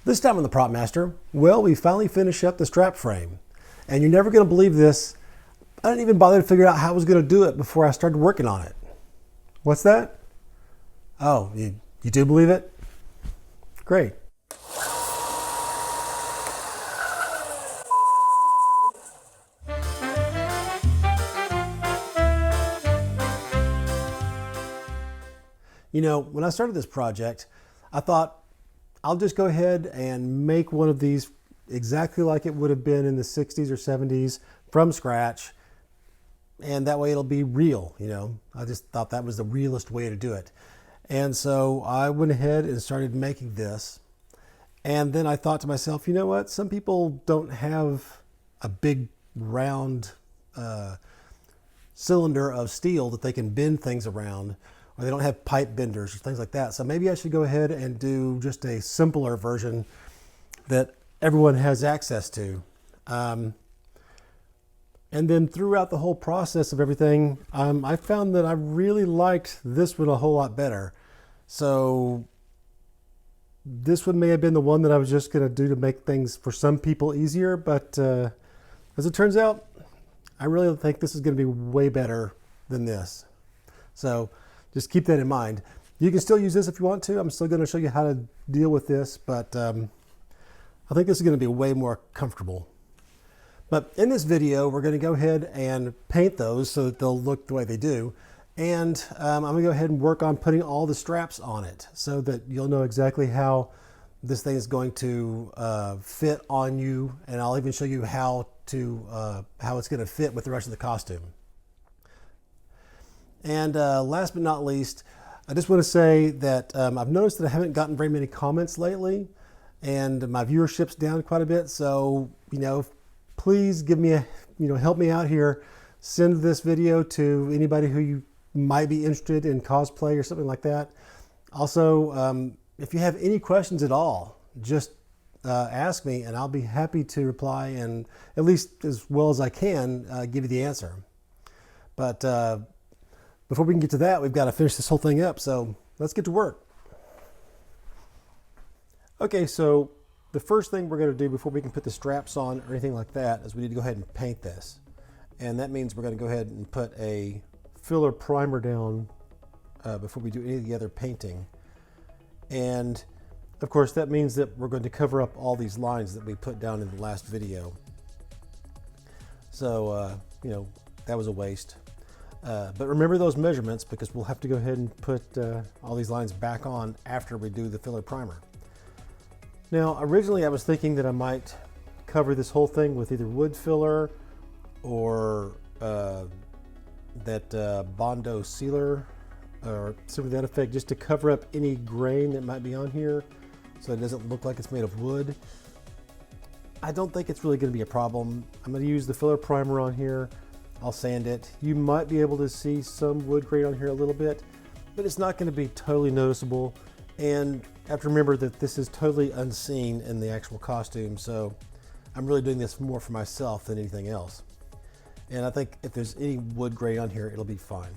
This time on the Prop Master, well, we finally finished up the strap frame. And you're never going to believe this. I didn't even bother to figure out how I was going to do it before I started working on it. What's that? Oh, you do believe it? Great. You know, when I started this project, I thought I'll just go ahead and make one of these exactly like it would have been in the 60s or 70s from scratch. And that way it'll be real, you know. I just thought that was the realest way to do it. And so I went ahead and started making this. And then I thought to myself, you know what? Some people don't have a big round cylinder of steel that they can bend things around, or they don't have pipe benders or things like that. So maybe I should go ahead and do just a simpler version that everyone has access to. And then throughout the whole process of everything, I found that I really liked this one a whole lot better. So this one may have been the one that I was just going to do to make things for some people easier. But as it turns out, I really think this is going to be way better than this. So just keep that in mind. You can still use this if you want to. I'm still going to show you how to deal with this, but I think this is going to be way more comfortable. But in this video, we're going to go ahead and paint those so that they'll look the way they do. And I'm going to go ahead and work on putting all the straps on it so that you'll know exactly how this thing is going to fit on you. And I'll even show you how it's going to fit with the rest of the costume. And last but not least, I just want to say that I've noticed that I haven't gotten very many comments lately, and my viewership's down quite a bit. So, you know, please give me help me out here. Send this video to anybody who you might be interested in cosplay or something like that. Also, if you have any questions at all, just ask me and I'll be happy to reply, and at least as well as I can give you the answer. But before we can get to that, we've got to finish this whole thing up. So let's get to work. Okay, so the first thing we're going to do before we can put the straps on or anything like that is we need to go ahead and paint this. And that means we're going to go ahead and put a filler primer down before we do any of the other painting. And of course, that means that we're going to cover up all these lines that we put down in the last video. So, you know, that was a waste. But remember those measurements, because we'll have to go ahead and put all these lines back on after we do the filler primer. Now, originally I was thinking that I might cover this whole thing with either wood filler or that Bondo sealer or something to that effect, just to cover up any grain that might be on here so it doesn't look like it's made of wood. I don't think it's really going to be a problem. I'm going to use the filler primer on here. I'll sand it. You might be able to see some wood grain on here a little bit, but it's not going to be totally noticeable. And you have to remember that this is totally unseen in the actual costume, so I'm really doing this more for myself than anything else. And I think if there's any wood grain on here, it'll be fine.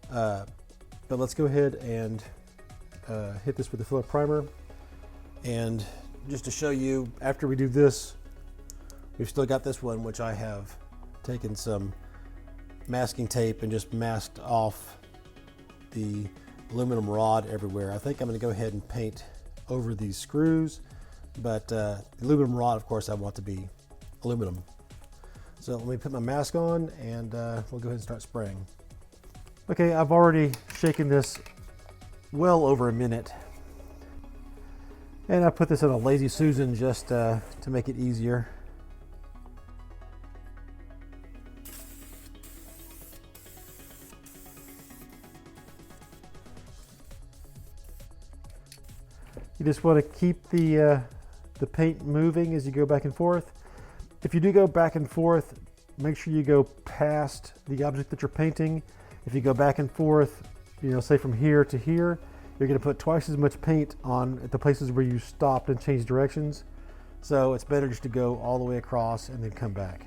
But let's go ahead and hit this with the filler primer. And just to show you, after we do this, we've still got this one, which I have taken some masking tape and just masked off the aluminum rod everywhere. I think I'm going to go ahead and paint over these screws, but the aluminum rod, of course, I want to be aluminum. So let me put my mask on and we'll go ahead and start spraying. Okay, I've already shaken this well over a minute, and I put this in a Lazy Susan just to make it easier. You just want to keep the paint moving as you go back and forth. If you do go back and forth, make sure you go past the object that you're painting. If you go back and forth, you know, say from here to here, you're going to put twice as much paint on at the places where you stopped and changed directions. So it's better just to go all the way across and then come back.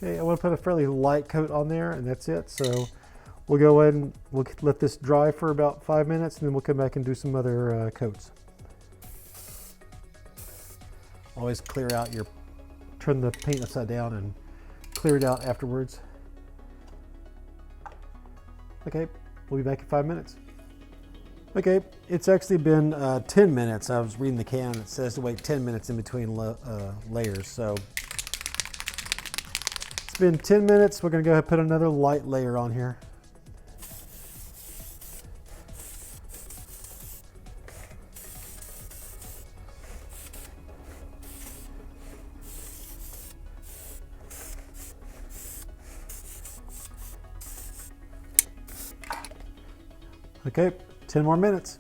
Okay, I want to put a fairly light coat on there, and that's it. So we'll go ahead and we'll let this dry for about 5 minutes, and then we'll come back and do some other coats. Always clear out your, turn the paint upside down and clear it out afterwards. Okay, we'll be back in 5 minutes. Okay, it's actually been 10 minutes. I was reading the can. It says to wait 10 minutes in between layers. So it's been 10 minutes. We're going to go ahead and put another light layer on here. Okay, 10 more minutes.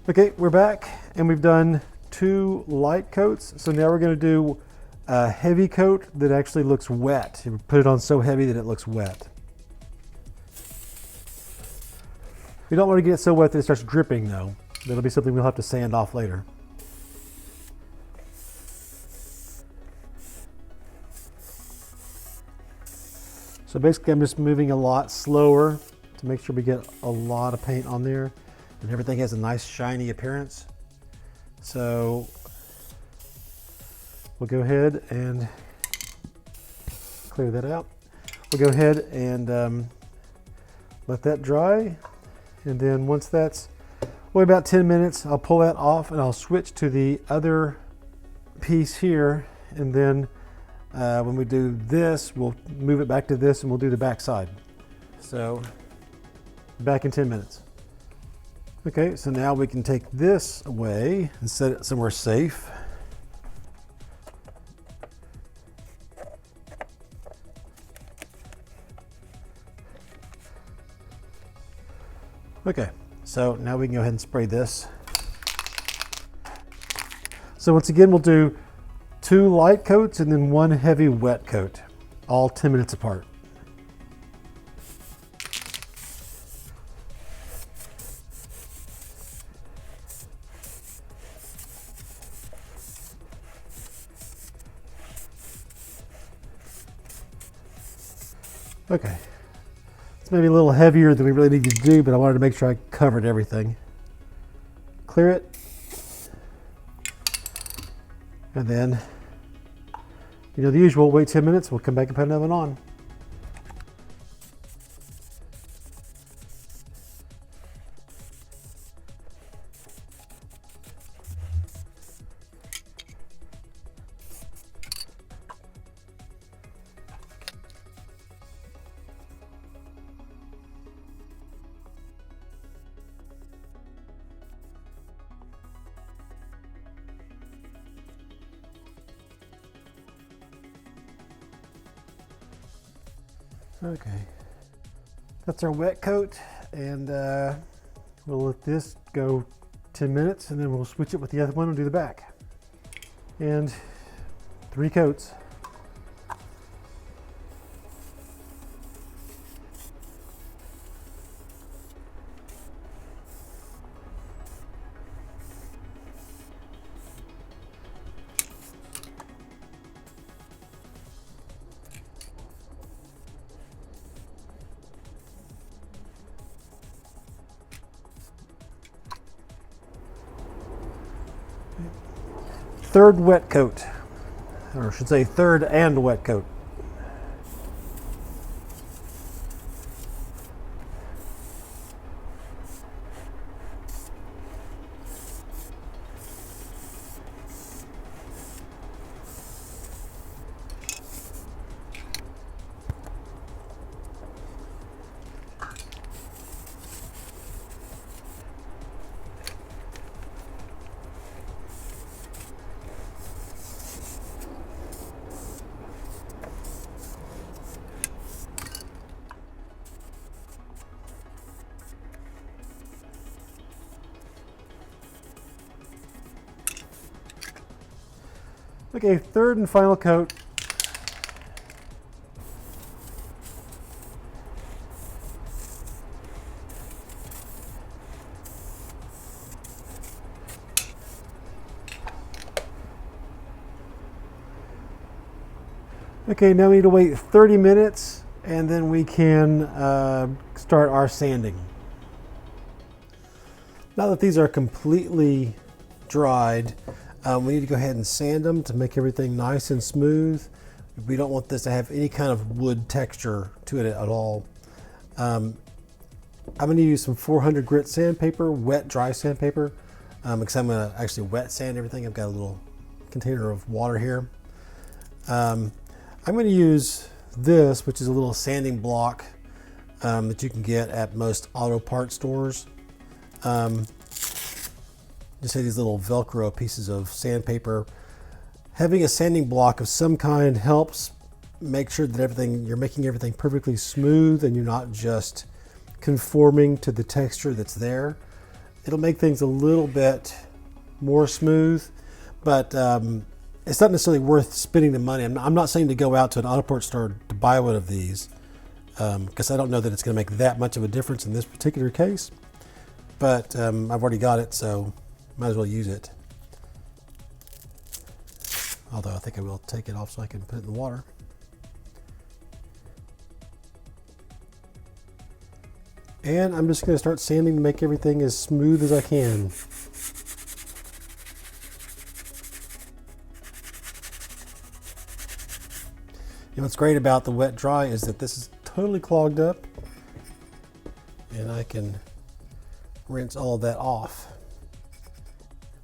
Okay, we're back and we've done 2 light coats. So now we're going to do a heavy coat that actually looks wet. You put it on so heavy that it looks wet. We don't want to get it so wet that it starts dripping though. That'll be something we'll have to sand off later. So basically I'm just moving a lot slower to make sure we get a lot of paint on there and everything has a nice shiny appearance. So we'll go ahead and clear that out. We'll go ahead and let that dry. And then once that's about 10 minutes, I'll pull that off and I'll switch to the other piece here. And then when we do this, we'll move it back to this and we'll do the back side. So back in 10 minutes. Okay, so now we can take this away and set it somewhere safe. Okay, so now we can go ahead and spray this. So once again, we'll do 2 light coats and then 1 heavy wet coat, all 10 minutes apart. Okay, it's maybe a little heavier than we really need to do, but I wanted to make sure I covered everything. Clear it. And then, you know, the usual, wait 10 minutes, we'll come back and put another one on. Okay, that's our wet coat, and we'll let this go 10 minutes and then we'll switch it with the other one and do the back. And 3 coats. Third wet coat, or I should say third and wet coat. Okay, third and final coat. Okay, now we need to wait 30 minutes and then we can start our sanding. Now that these are completely dried, we need to go ahead and sand them to make everything nice and smooth. We don't want this to have any kind of wood texture to it at all. I'm going to use some 400 grit sandpaper, wet dry sandpaper, because I'm going to actually wet sand everything. I've got a little container of water here. I'm going to use this, which is a little sanding block that you can get at most auto parts stores. Just have these little Velcro pieces of sandpaper. Having a sanding block of some kind helps make sure that you're making everything perfectly smooth and you're not just conforming to the texture that's there. It'll make things a little bit more smooth, but it's not necessarily worth spending the money. I'm not saying to go out to an auto parts store to buy one of these, because I don't know that it's going to make that much of a difference in this particular case, but I've already got it, so might as well use it. Although I think I will take it off so I can put it in the water. And I'm just going to start sanding to make everything as smooth as I can. You know what's great about the wet dry is that this is totally clogged up and I can rinse all of that off.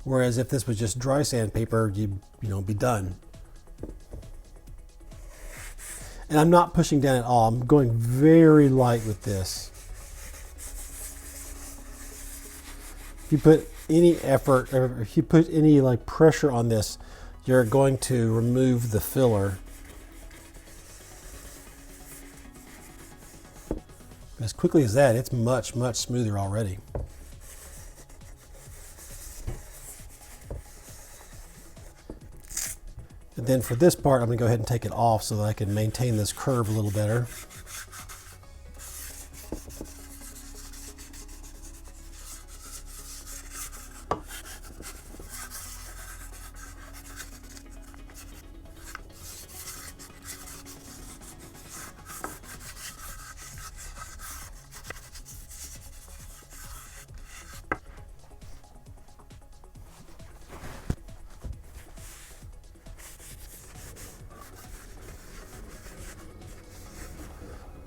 Whereas if this was just dry sandpaper, you'd be done. And I'm not pushing down at all. I'm going very light with this. If you put any effort, or if you put any pressure on this, you're going to remove the filler. As quickly as that, it's much, much smoother already. And then for this part, I'm going to go ahead and take it off so that I can maintain this curve a little better.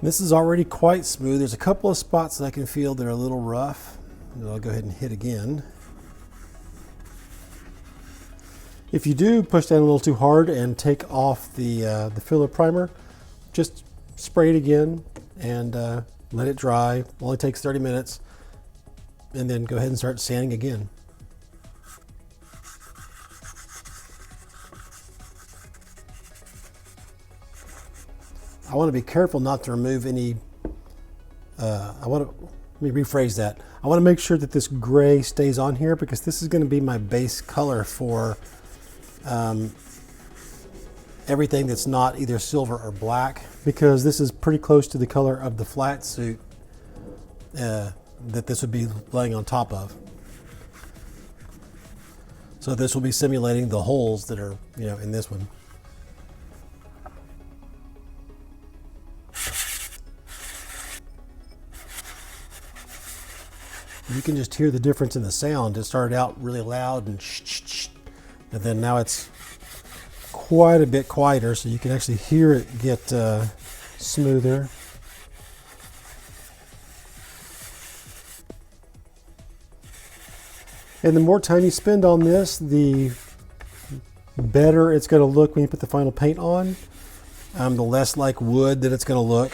This is already quite smooth. There's a couple of spots that I can feel that are a little rough. I'll go ahead and hit again. If you do push down a little too hard and take off the filler primer, just spray it again and let it dry. It only takes 30 minutes. And then go ahead and start sanding again. I want to be careful not to remove any, let me rephrase that. I want to make sure that this gray stays on here because this is going to be my base color for everything that's not either silver or black, because this is pretty close to the color of the flat suit that this would be laying on top of. So this will be simulating the holes that are, in this one. You can just hear the difference in the sound. It started out really loud and then now it's quite a bit quieter, so you can actually hear it get smoother. And the more time you spend on this, the better it's going to look when you put the final paint on. The less like wood that it's going to look.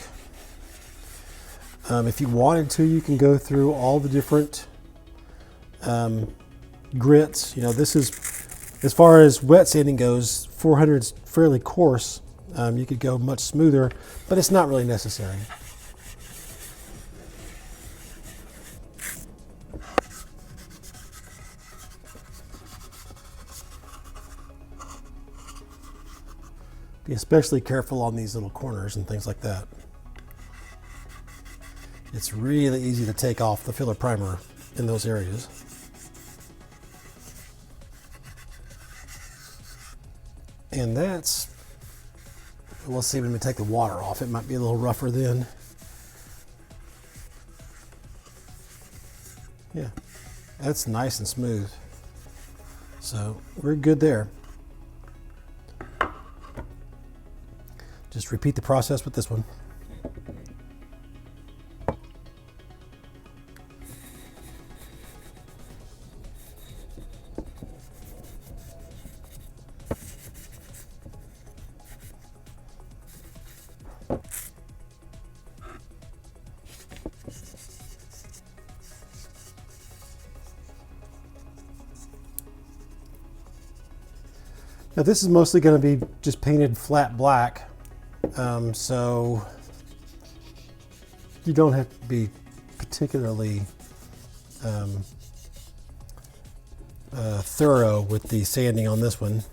If you wanted to, you can go through all the different grits. This is, as far as wet sanding goes, 400 is fairly coarse. You could go much smoother, but it's not really necessary. Be especially careful on these little corners and things like that. It's really easy to take off the filler primer in those areas. And that's We'll see when we take the water off. It might be a little rougher then. Yeah, that's nice and smooth. So we're good there. Just repeat the process with this one. Now this is mostly going to be just painted flat black, so you don't have to be particularly thorough with the sanding on this one.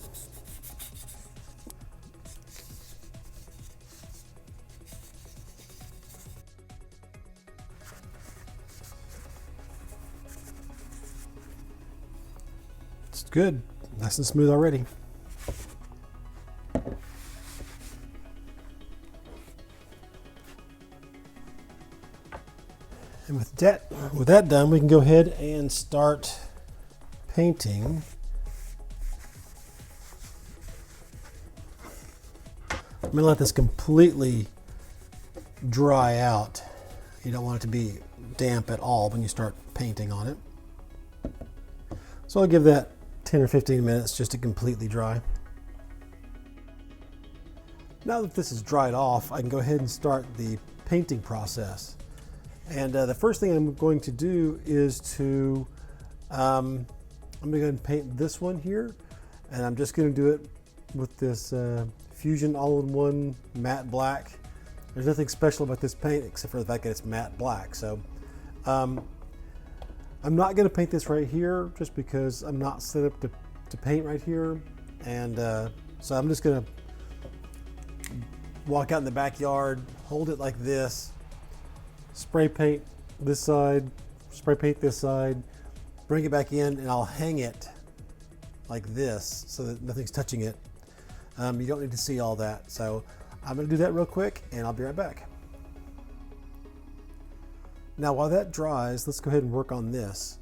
It's good, nice and smooth already. And with that done, we can go ahead and start painting. I'm going to let this completely dry out. You don't want it to be damp at all when you start painting on it. So I'll give that 10 or 15 minutes just to completely dry. Now that this is dried off, I can go ahead and start the painting process. And the first thing I'm going to do is to, I'm going to go ahead and paint this one here. And I'm just going to do it with this Fusion all-in-one matte black. There's nothing special about this paint except for the fact that it's matte black. So I'm not going to paint this right here just because I'm not set up to paint right here. And so I'm just going to walk out in the backyard, hold it like this, spray paint this side, spray paint this side, bring it back in, and I'll hang it like this so that nothing's touching it. You don't need to see all that. So I'm going to do that real quick and I'll be right back. Now while that dries, let's go ahead and work on this.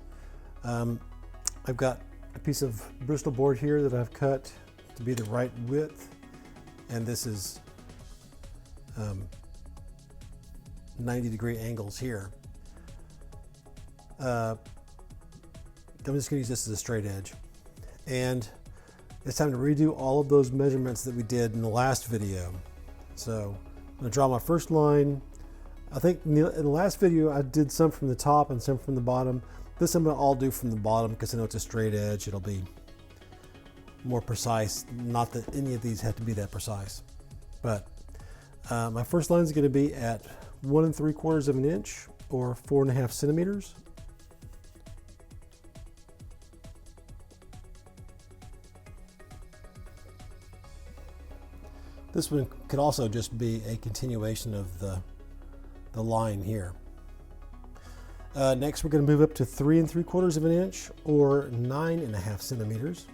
I've got a piece of Bristol board here that I've cut to be the right width, and this is 90-degree angles here. I'm just going to use this as a straight edge. And it's time to redo all of those measurements that we did in the last video. So I'm going to draw my first line. I think in the last video I did some from the top and some from the bottom. This I'm going to all do from the bottom because I know it's a straight edge. It'll be more precise. Not that any of these have to be that precise. But my first line is going to be at 1 3/4 of an inch or 4.5 centimeters. This one could also just be a continuation of the line here. Next, we're going to move up to 3 3/4 of an inch or 9.5 centimeters.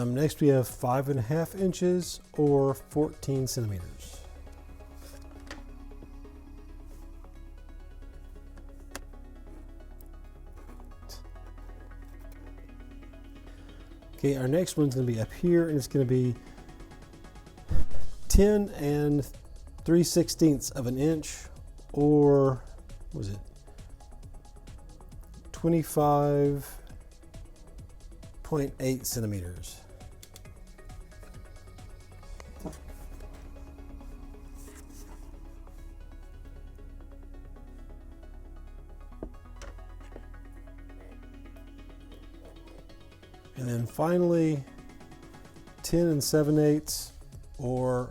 Next, we have 5.5 inches or 14 centimeters. Okay, our next one's going to be up here, and it's going to be 10 3/16 of an inch, or what was it? 25.8 centimeters. And then finally, 10 7/8 or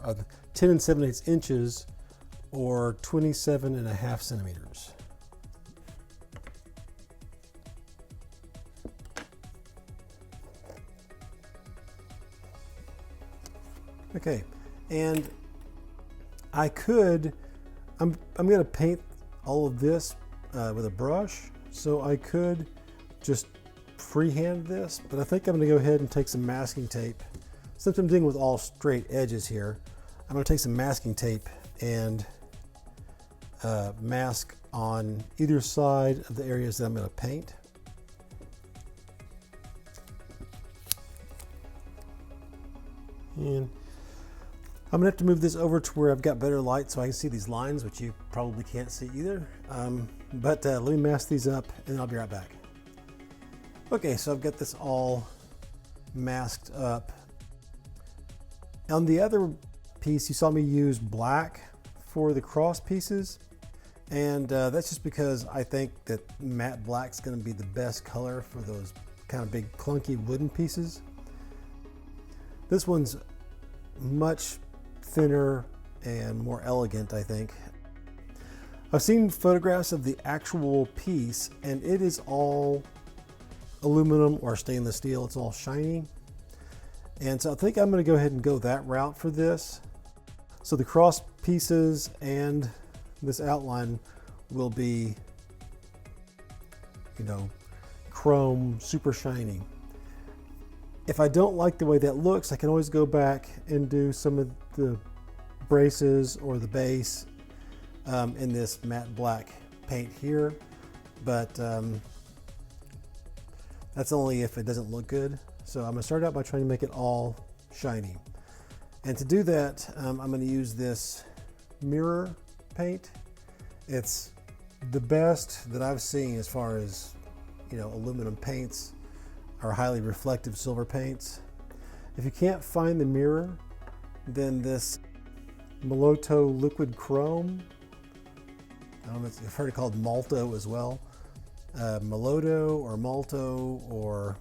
10 7/8 inches or 27.5 centimeters. Okay, and I'm going to paint all of this with a brush, so I could just freehand this, but I think I'm going to go ahead and take some masking tape. Since I'm dealing with all straight edges here, I'm going to take some masking tape and mask on either side of the areas that I'm going to paint. And I'm gonna have to move this over to where I've got better light so I can see these lines, which you probably can't see either. But let me mask these up and I'll be right back. Okay, so I've got this all masked up. On the other piece, you saw me use black for the cross pieces. And that's just because I think that matte black's gonna be the best color for those kind of big clunky wooden pieces. This one's much thinner and more elegant, I think. I've seen photographs of the actual piece and it is all aluminum or stainless steel. It's all shiny. And so I think I'm going to go ahead and go that route for this. So the cross pieces and this outline will be, you know, chrome, super shiny. If I don't like the way that looks, I can always go back and do some of the braces or the base in this matte black paint here, but that's only if it doesn't look good. So I'm gonna start out by trying to make it all shiny. And to do that, I'm gonna use this mirror paint. It's the best that I've seen as far as, you know, aluminum paints or highly reflective silver paints. If you can't find the mirror, then this Moloto liquid chrome, I don't know if you've heard it called Malto as well. Moloto or Malto or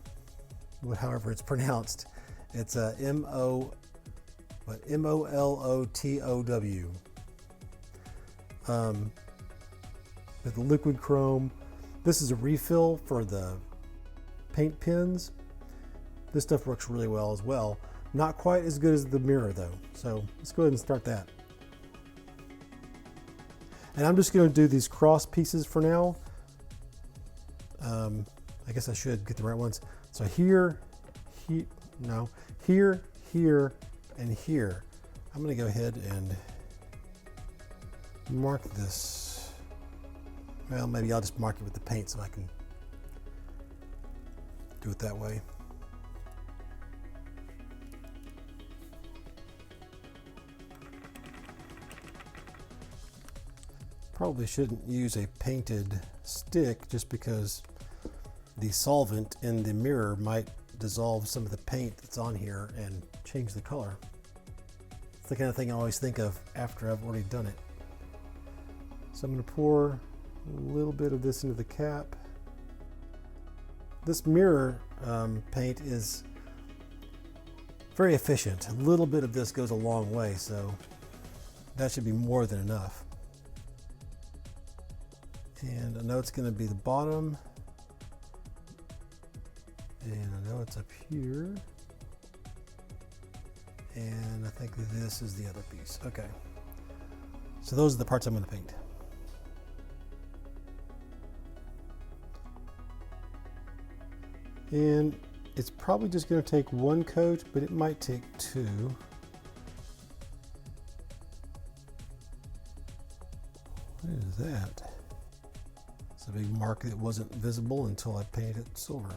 however it's pronounced. It's M-O-L-O-T-O-W. With the liquid chrome. This is a refill for the paint pens. This stuff works really well as well. Not quite as good as the mirror though. So let's go ahead and start that. And I'm just going to do these cross pieces for now. I guess I should get the right ones. So here, here, and here. I'm going to go ahead and mark this. Well, maybe I'll just mark it with the paint so I can do it that way. Probably shouldn't use a painted stick just because the solvent in the mirror might dissolve some of the paint that's on here and change the color. It's the kind of thing I always think of after I've already done it. So I'm going to pour a little bit of this into the cap. This mirror paint is very efficient. A little bit of this goes a long way, so that should be more than enough. And I know it's going to be the bottom, and I know it's up here, and I think this is the other piece. Okay, so those are the parts I'm going to paint. And it's probably just going to take one coat, but it might take two. What is that? It's a big mark that wasn't visible until I painted it silver.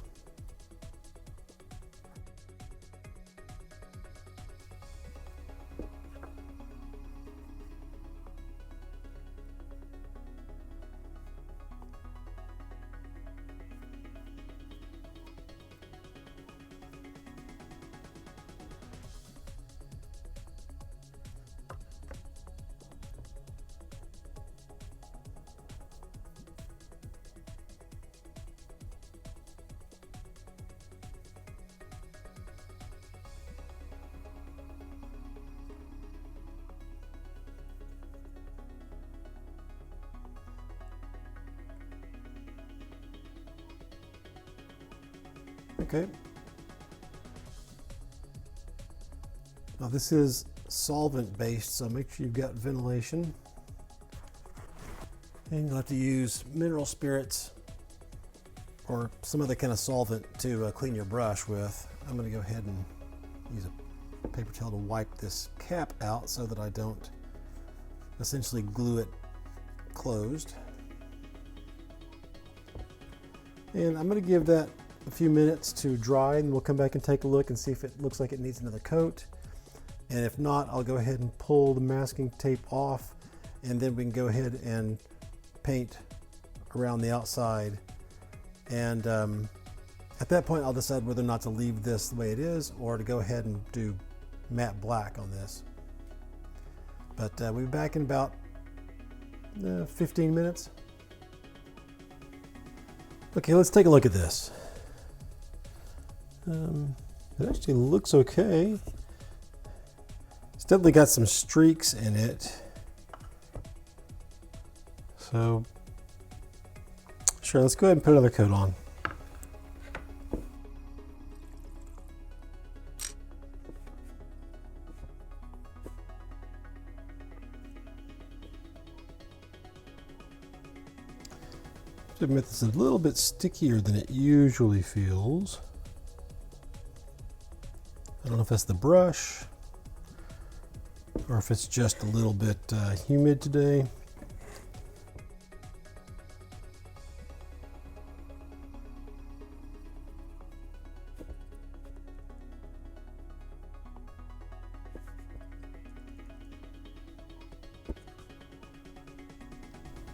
Okay. Now this is solvent based, so make sure you've got ventilation. And you'll have to use mineral spirits or some other kind of solvent to clean your brush with. I'm going to go ahead and use a paper towel to wipe this cap out so that I don't essentially glue it closed. And I'm going to give that a few minutes to dry, and we'll come back and take a look and see if it looks like it needs another coat. And if not, I'll go ahead and pull the masking tape off, and then we can go ahead and paint around the outside. And at that point, I'll decide whether or not to leave this the way it is or to go ahead and do matte black on this. But we'll be back in about 15 minutes. Okay, let's take a look at this. It actually looks okay. It's definitely got some streaks in it. So, sure, let's go ahead and put another coat on. I admit this is a little bit stickier than it usually feels. I don't know if that's the brush or if it's just a little bit humid today.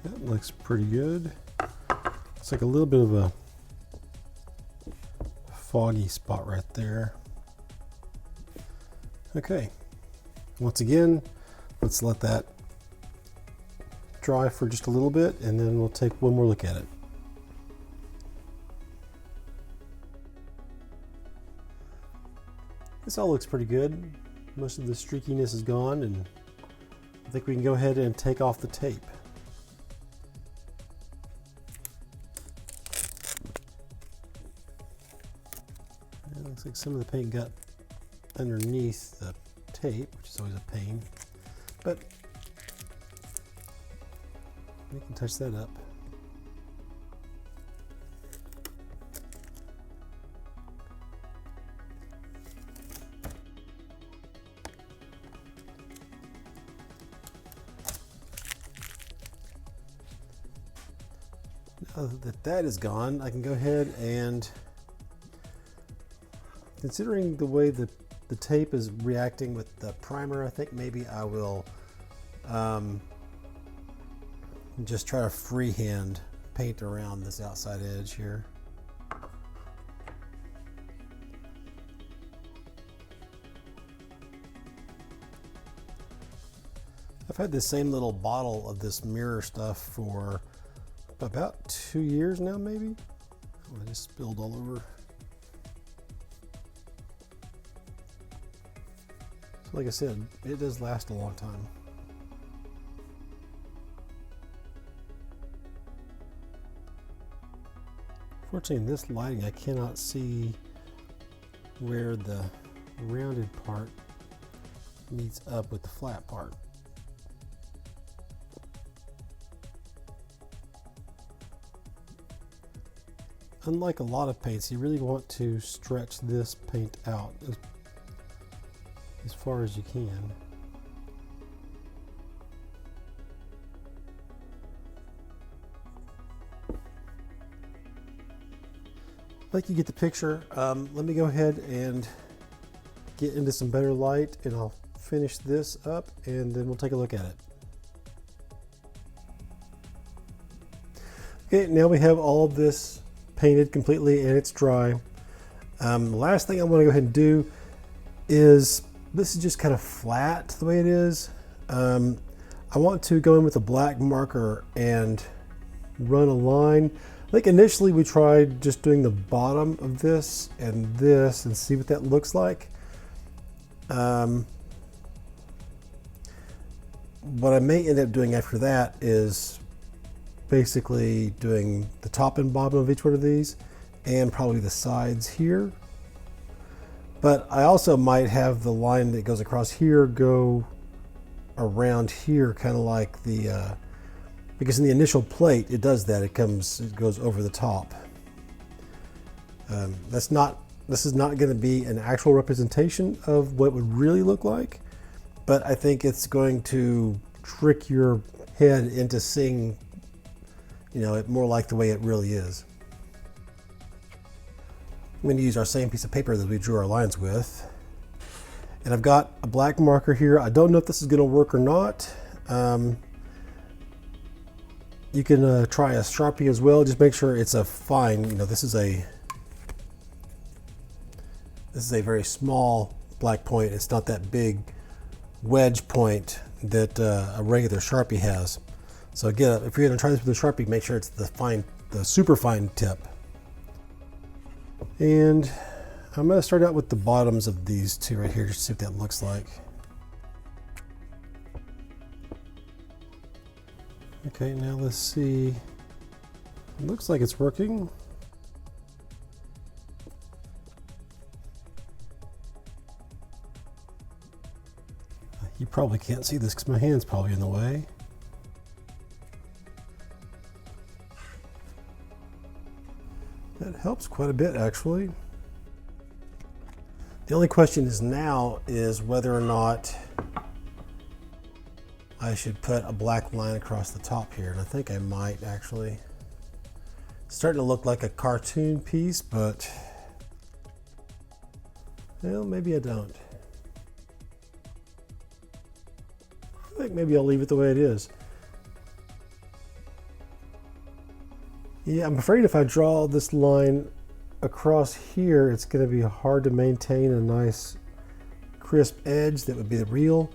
That looks pretty good. It's like a little bit of a foggy spot right there. Okay, once again, let's let that dry for just a little bit, and then we'll take one more look at it. This all looks pretty good. Most of the streakiness is gone, and I think we can go ahead and take off the tape. It looks like some of the paint got underneath the tape, which is always a pain, but we can touch that up. Now that that is gone, I can go ahead and, considering the way the tape is reacting with the primer, I think maybe I will just try to freehand paint around this outside edge here. I've had this same little bottle of this mirror stuff for about 2 years now, maybe. Oh, I just spilled all over. Like I said, it does last a long time. Fortunately, in this lighting, I cannot see where the rounded part meets up with the flat part. Unlike a lot of paints, you really want to stretch this paint out as far as you can. I think you get the picture. Let me go ahead and get into some better light, and I'll finish this up, and then we'll take a look at it. Okay, now we have all of this painted completely and it's dry. The last thing I want to go ahead and do is, this is just kind of flat the way it is. I want to go in with a black marker and run a line. I think initially we tried just doing the bottom of this and see what that looks like. What I may end up doing after that is basically doing the top and bottom of each one of these and probably the sides here. But I also might have the line that goes across here go around here, kind of like the because in the initial plate it does that. It goes over the top. This is not going to be an actual representation of what it would really look like, but I think it's going to trick your head into seeing, it more like the way it really is. I'm going to use our same piece of paper that we drew our lines with. And I've got a black marker here. I don't know if this is going to work or not. You can try a Sharpie as well. Just make sure it's a fine, this is a very small black point. It's not that big wedge point that a regular Sharpie has. So again, if you're going to try this with a Sharpie, make sure it's the super fine tip. And I'm going to start out with the bottoms of these two right here, just to see what that looks like. Okay, now let's see. It looks like it's working. You probably can't see this because my hand's probably in the way. That helps quite a bit, actually. The only question now is whether or not I should put a black line across the top here, and I think I might actually. It's starting to look like a cartoon piece, but well, maybe I don't. I think maybe I'll leave it the way it is. Yeah, I'm afraid if I draw this line across here, it's going to be hard to maintain a nice crisp edge that would be the real,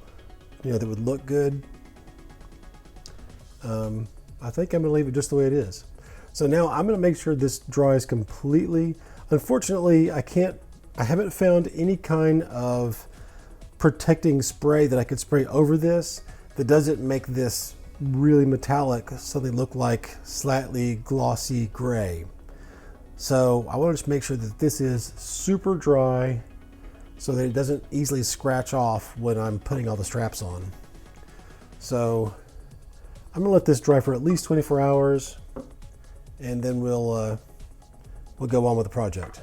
that would look good. I think I'm going to leave it just the way it is. So now I'm going to make sure this dries completely. Unfortunately, I haven't found any kind of protecting spray that I could spray over this that doesn't make this really metallic, so they look like slightly glossy gray. So I want to just make sure that this is super dry so that it doesn't easily scratch off when I'm putting all the straps on. So I'm gonna let this dry for at least 24 hours, and then we'll go on with the project.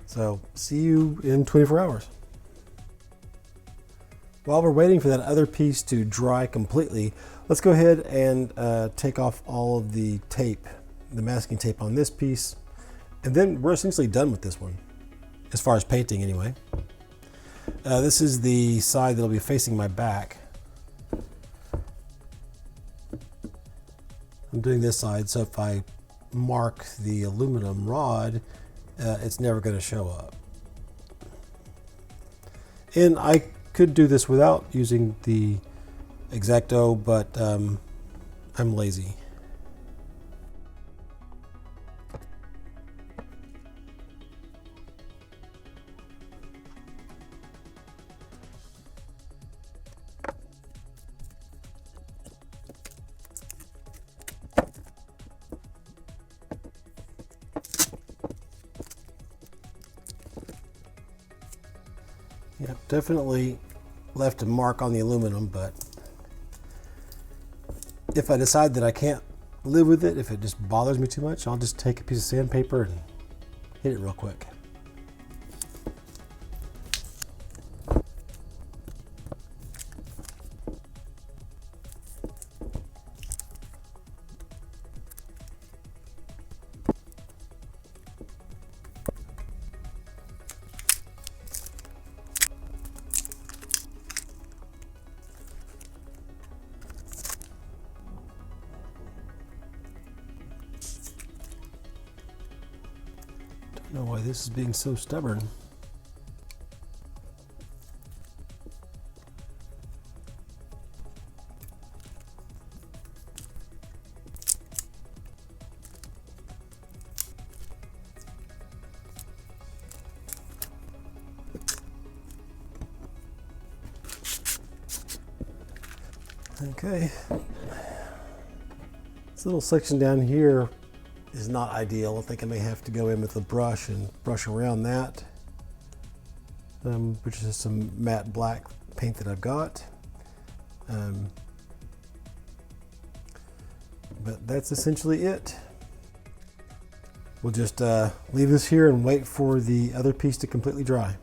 So see you in 24 hours. While we're waiting for that other piece to dry completely, let's go ahead and take off all of the tape, the masking tape on this piece, and then we're essentially done with this one, as far as painting anyway. This is the side that'll be facing my back. I'm doing this side, so if I mark the aluminum rod, it's never going to show up. And I could do this without using the X-Acto, but I'm lazy. Yeah, definitely left a mark on the aluminum, but if I decide that I can't live with it, if it just bothers me too much, I'll just take a piece of sandpaper and hit it real quick. I don't know why this is being so stubborn. Okay, this little section down here is not ideal. I think I may have to go in with a brush and brush around that, which is some matte black paint that I've got. But that's essentially it. We'll just leave this here and wait for the other piece to completely dry.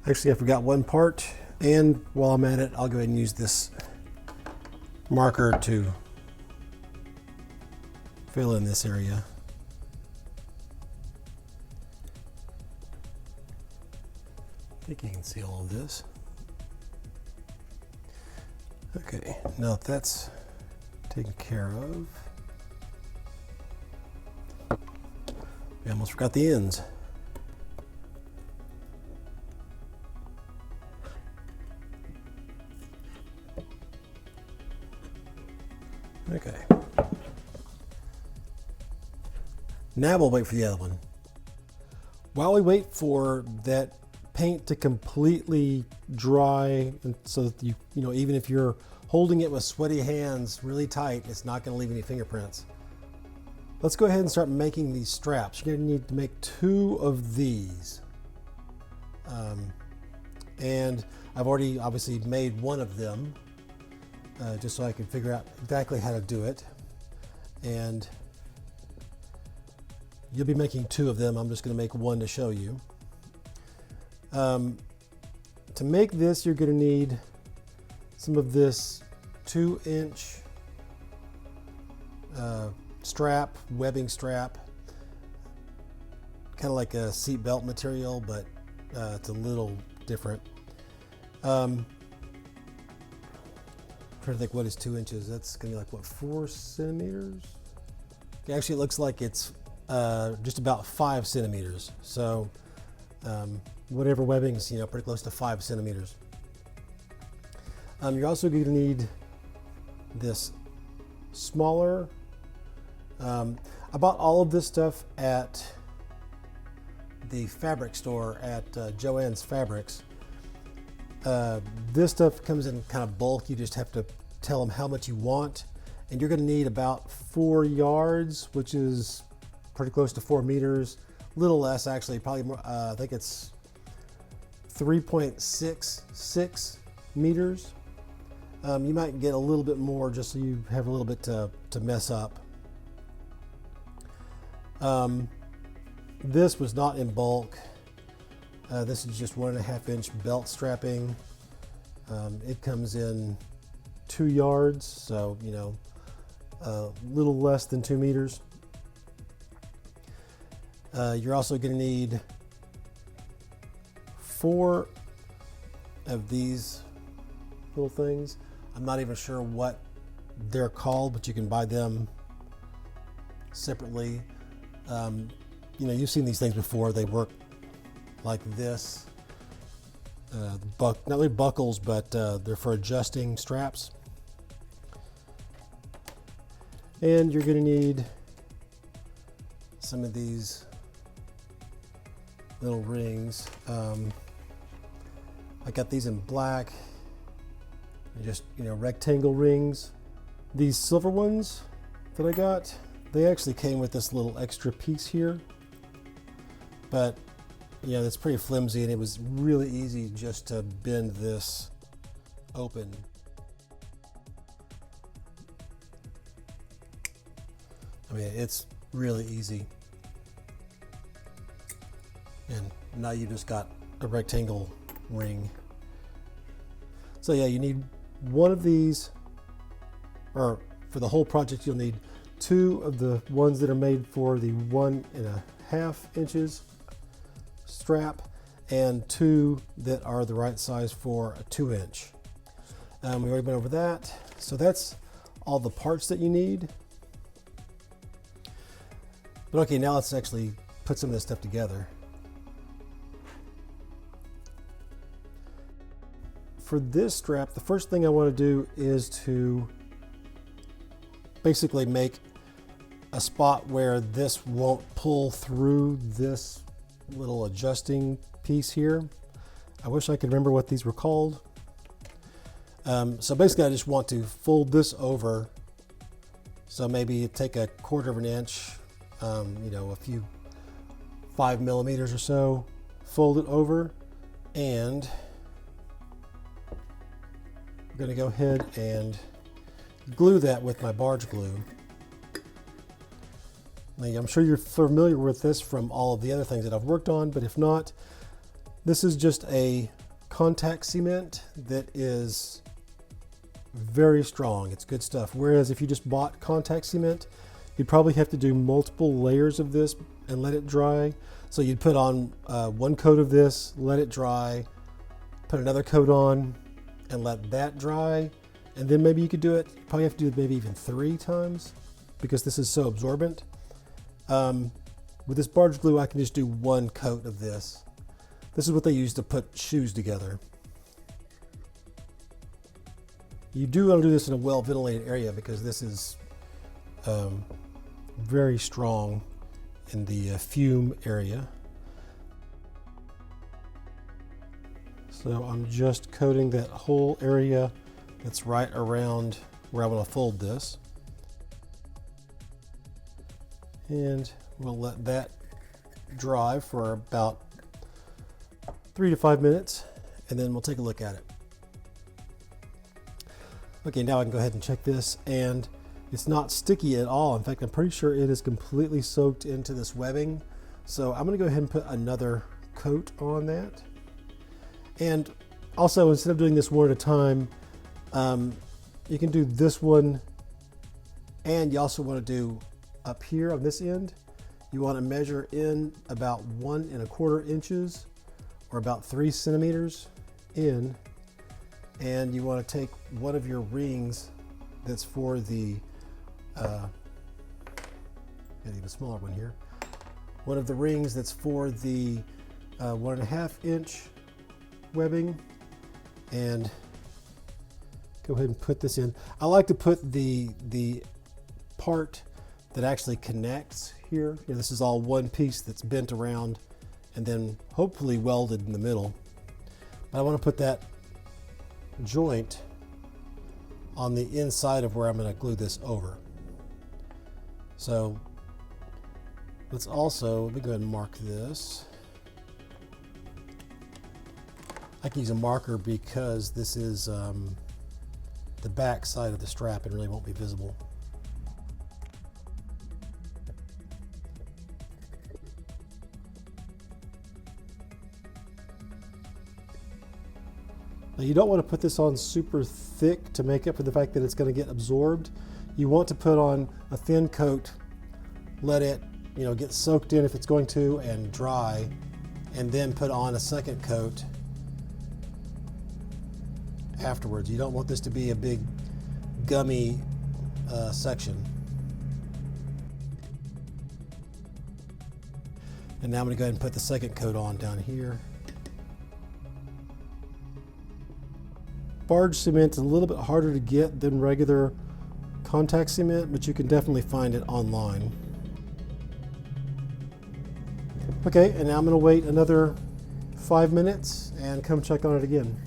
Actually, I forgot one part, and while I'm at it, I'll go ahead and use this marker to fill in this area. I think you can see all of this. Okay, now that's taken care of. We almost forgot the ends. Okay. Now we'll wait for the other one. While we wait for that paint to completely dry, and so that you know, even if you're holding it with sweaty hands really tight, it's not going to leave any fingerprints. Let's go ahead and start making these straps. You're going to need to make 2 of these. And I've already obviously made one of them, just so I can figure out exactly how to do it. And you'll be making 2 of them. I'm just going to make one to show you. To make this, you're going to need some of this 2-inch strap, webbing strap, kind of like a seat belt material, but it's a little different. I'm trying to think, what is 2 inches? That's gonna be like, what, 4 centimeters? Actually, it looks like it's just about 5 centimeters. So whatever webbing is, pretty close to 5 centimeters. You're also going to need this smaller. I bought all of this stuff at the fabric store at Joann's Fabrics. This stuff comes in kind of bulk. You just have to tell them how much you want, and you're going to need about 4 yards, which is pretty close to 4 meters. A little less, actually, probably more. I think it's 3.66 meters. You might get a little bit more just so you have a little bit to mess up. This was not in bulk. This is just 1.5-inch belt strapping. It comes in 2 yards, so a little less than 2 meters. You're also going to need 4 of these little things. I'm not even sure what they're called, but you can buy them separately. You've seen these things before. They work like this. Not really buckles, but they're for adjusting straps. And you're going to need some of these little rings. I got these in black. Just rectangle rings. These silver ones that I got, they actually came with this little extra piece here, but it's pretty flimsy, and it was really easy just to bend this open. I mean, it's really easy. And now you just got a rectangle ring. So yeah, you need 1 of these, or for the whole project, you'll need 2 of the ones that are made for the 1.5 inches strap, and 2 that are the right size for a 2-inch. We already went over that. So that's all the parts that you need. But okay, now let's actually put some of this stuff together. For this strap, the first thing I want to do is to basically make a spot where this won't pull through this little adjusting piece here. I wish I could remember what these were called. So basically I just want to fold this over. So maybe take a 1/4 inch, a few 5 millimeters or so, fold it over, and we're going to go ahead and glue that with my barge glue. Now, I'm sure you're familiar with this from all of the other things that I've worked on, but if not, this is just a contact cement that is very strong. It's good stuff. Whereas if you just bought contact cement, you'd probably have to do multiple layers of this and let it dry. So you'd put on one coat of this, let it dry, put another coat on and let that dry. And then maybe you could do it, you probably have to do it maybe even 3 times because this is so absorbent. With this barge glue, I can just do 1 coat of this. This is what they use to put shoes together. You do want to do this in a well-ventilated area because this is very strong in the fume area. So I'm just coating that whole area that's right around where I want to fold this. And we'll let that dry for about 3 to 5 minutes, and then we'll take a look at it. Okay, now I can go ahead and check this, and it's not sticky at all. In fact, I'm pretty sure it is completely soaked into this webbing. So I'm gonna go ahead and put another coat on that. And also, instead of doing this one at a time, you can do this one, and you also wanna do up here on this end, you wanna measure in about 1 1/4 inches or about 3 centimeters in, and you want to take one of your rings that's for the even smaller one here, one of the rings that's for the 1 1/2 inch webbing, and go ahead and put this in. I like to put the part that actually connects here. You know, this is all one piece that's bent around and then hopefully welded in the middle. But I want to put that joint on the inside of where I'm going to glue this over. So let me go ahead and mark this. I can use a marker because this is the back side of the strap and really won't be visible. Now you don't want to put this on super thick to make up for the fact that it's going to get absorbed. You want to put on a thin coat, let it get soaked in if it's going to, and dry, and then put on a second coat afterwards. You don't want this to be a big gummy section. And now I'm going to go ahead and put the second coat on down here. Barge cement is a little bit harder to get than regular contact cement, but you can definitely find it online. Okay, and now I'm going to wait another 5 minutes and come check on it again.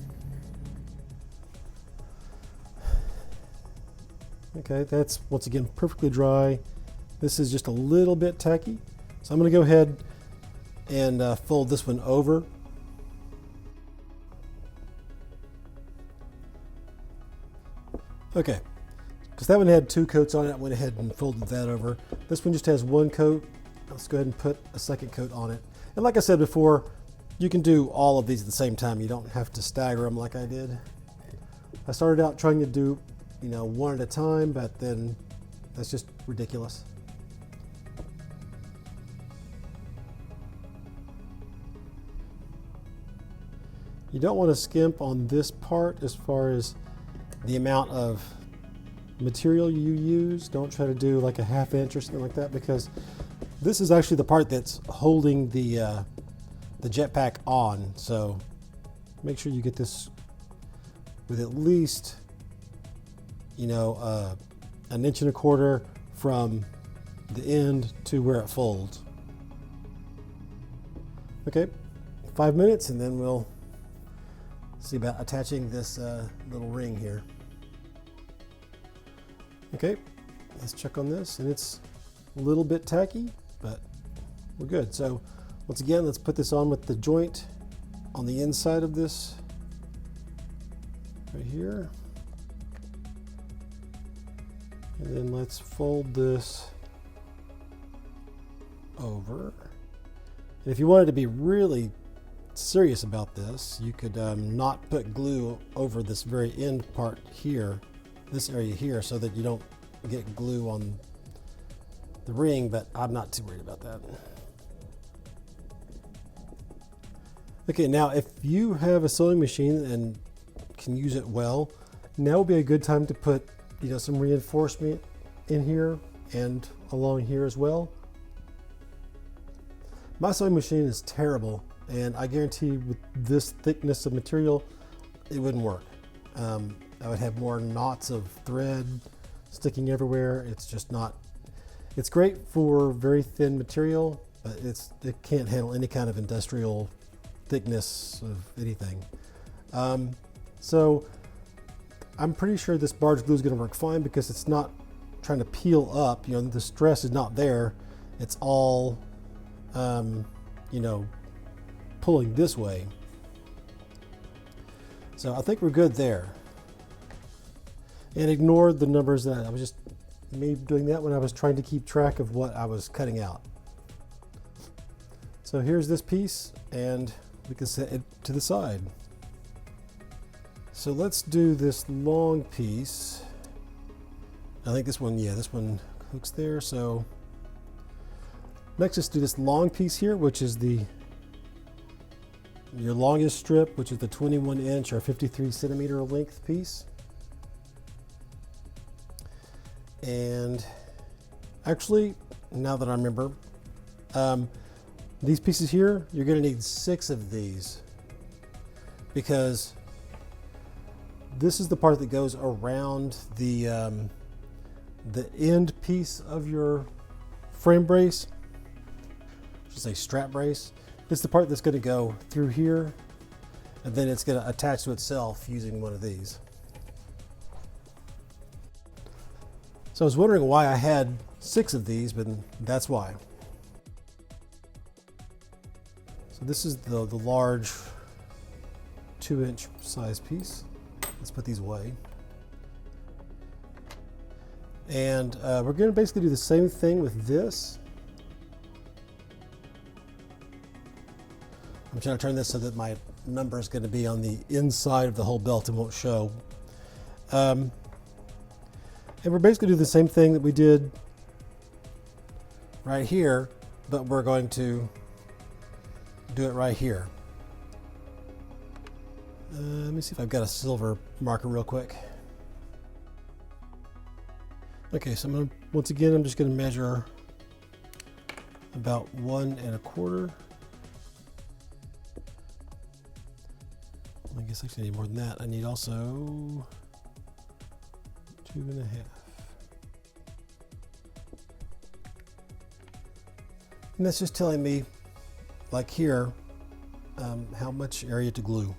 Okay, that's once again perfectly dry. This is just a little bit tacky. So I'm going to go ahead and fold this one over. Okay, because that one had 2 coats on it, I went ahead and folded that over. This one just has 1 coat. Let's go ahead and put a second coat on it. And like I said before, you can do all of these at the same time. You don't have to stagger them like I did. I started out trying to do, one at a time, but then that's just ridiculous. You don't want to skimp on this part as far as the amount of material you use. Don't try to do like a 1/2 inch or something like that, because this is actually the part that's holding the jetpack on. So make sure you get this with at least 1 1/4 inch from the end to where it folds. Okay, 5 minutes, and then we'll see about attaching this little ring here. Okay, let's check on this, and it's a little bit tacky, but we're good. So once again, let's put this on with the joint on the inside of this right here. And then let's fold this over. And if you wanted to be really serious about this, you could not put glue over this very end part here, this area here, so that you don't get glue on the ring, but I'm not too worried about that. Okay, now if you have a sewing machine and can use it well, now would be a good time to put, you know, some reinforcement in here and along here as well. My sewing machine is terrible, and I guarantee with this thickness of material, it wouldn't work. I would have more knots of thread sticking everywhere. It's just not, it's great for very thin material, but it can't handle any kind of industrial thickness of anything. So I'm pretty sure this barge glue is going to work fine because it's not trying to peel up. You know, the stress is not there. It's all, you know, pulling this way. So I think we're good there. And ignore the numbers that I was just maybe doing that when I was trying to keep track of what I was cutting out. So here's this piece, and we can set it to the side. So let's do this long piece. I think this one, yeah, this one hooks there. So next, let's do this long piece here, which is your longest strip, which is the 21 inch or 53 centimeter length piece. And actually, now that I remember, these pieces here, you're going to need 6 of these, because this is the part that goes around the end piece of your frame brace. I should say strap brace. This is the part that's going to go through here, and then it's going to attach to itself using one of these. So I was wondering why I had 6 of these, but that's why. So this is the large 2-inch size piece. Let's put these away. And we're going to basically do the same thing with this. I'm trying to turn this so that my number is going to be on the inside of the whole belt and won't show. And we're basically doing the same thing that we did right here, but we're going to do it right here. Let me see if I've got a silver marker real quick. Okay, so once again, I'm just going to measure about 1 1/4. I guess I actually need more than that. I need also 2 1/2. And that's just telling me, like here, how much area to glue.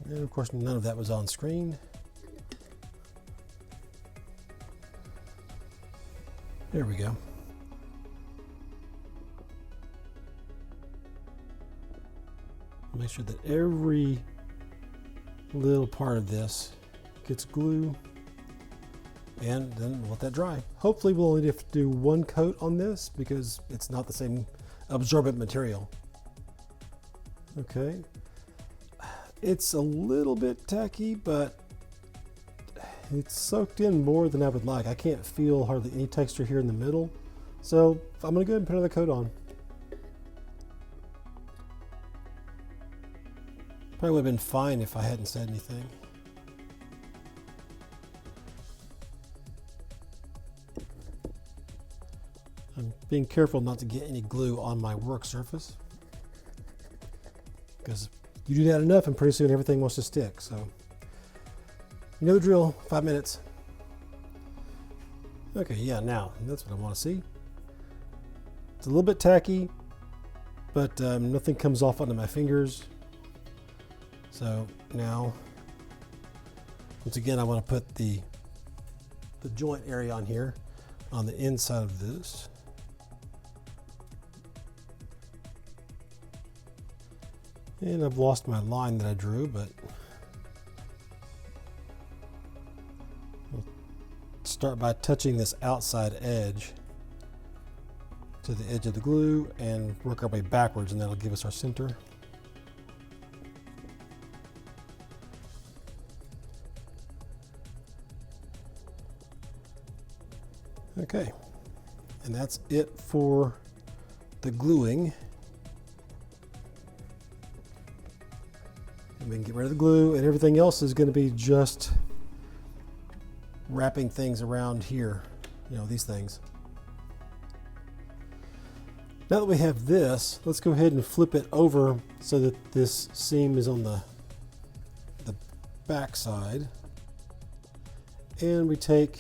And of course, none of that was on screen. There we go. Make sure that every little part of this gets glue, and then we'll let that dry. Hopefully we'll only have to do 1 coat on this because it's not the same absorbent material. Okay. It's a little bit tacky, but it's soaked in more than I would like. I can't feel hardly any texture here in the middle. So I'm gonna go ahead and put another coat on. Probably would have been fine if I hadn't said anything. I'm being careful not to get any glue on my work surface, because you do that enough and pretty soon everything wants to stick. So you know the drill, 5 minutes. Okay, yeah, now that's what I want to see. It's a little bit tacky, but nothing comes off onto my fingers. So now Once again, I want to put the joint area on here, on the inside of this. And I've lost my line that I drew, but we'll start by touching this outside edge to the edge of the glue and work our way backwards, and that'll give us our center. Okay, and that's it for the gluing. And we can get rid of the glue, and everything else is going to be just wrapping things around here, you know, these things. Now that we have this, let's go ahead and flip it over so that this seam is on the back side. And we take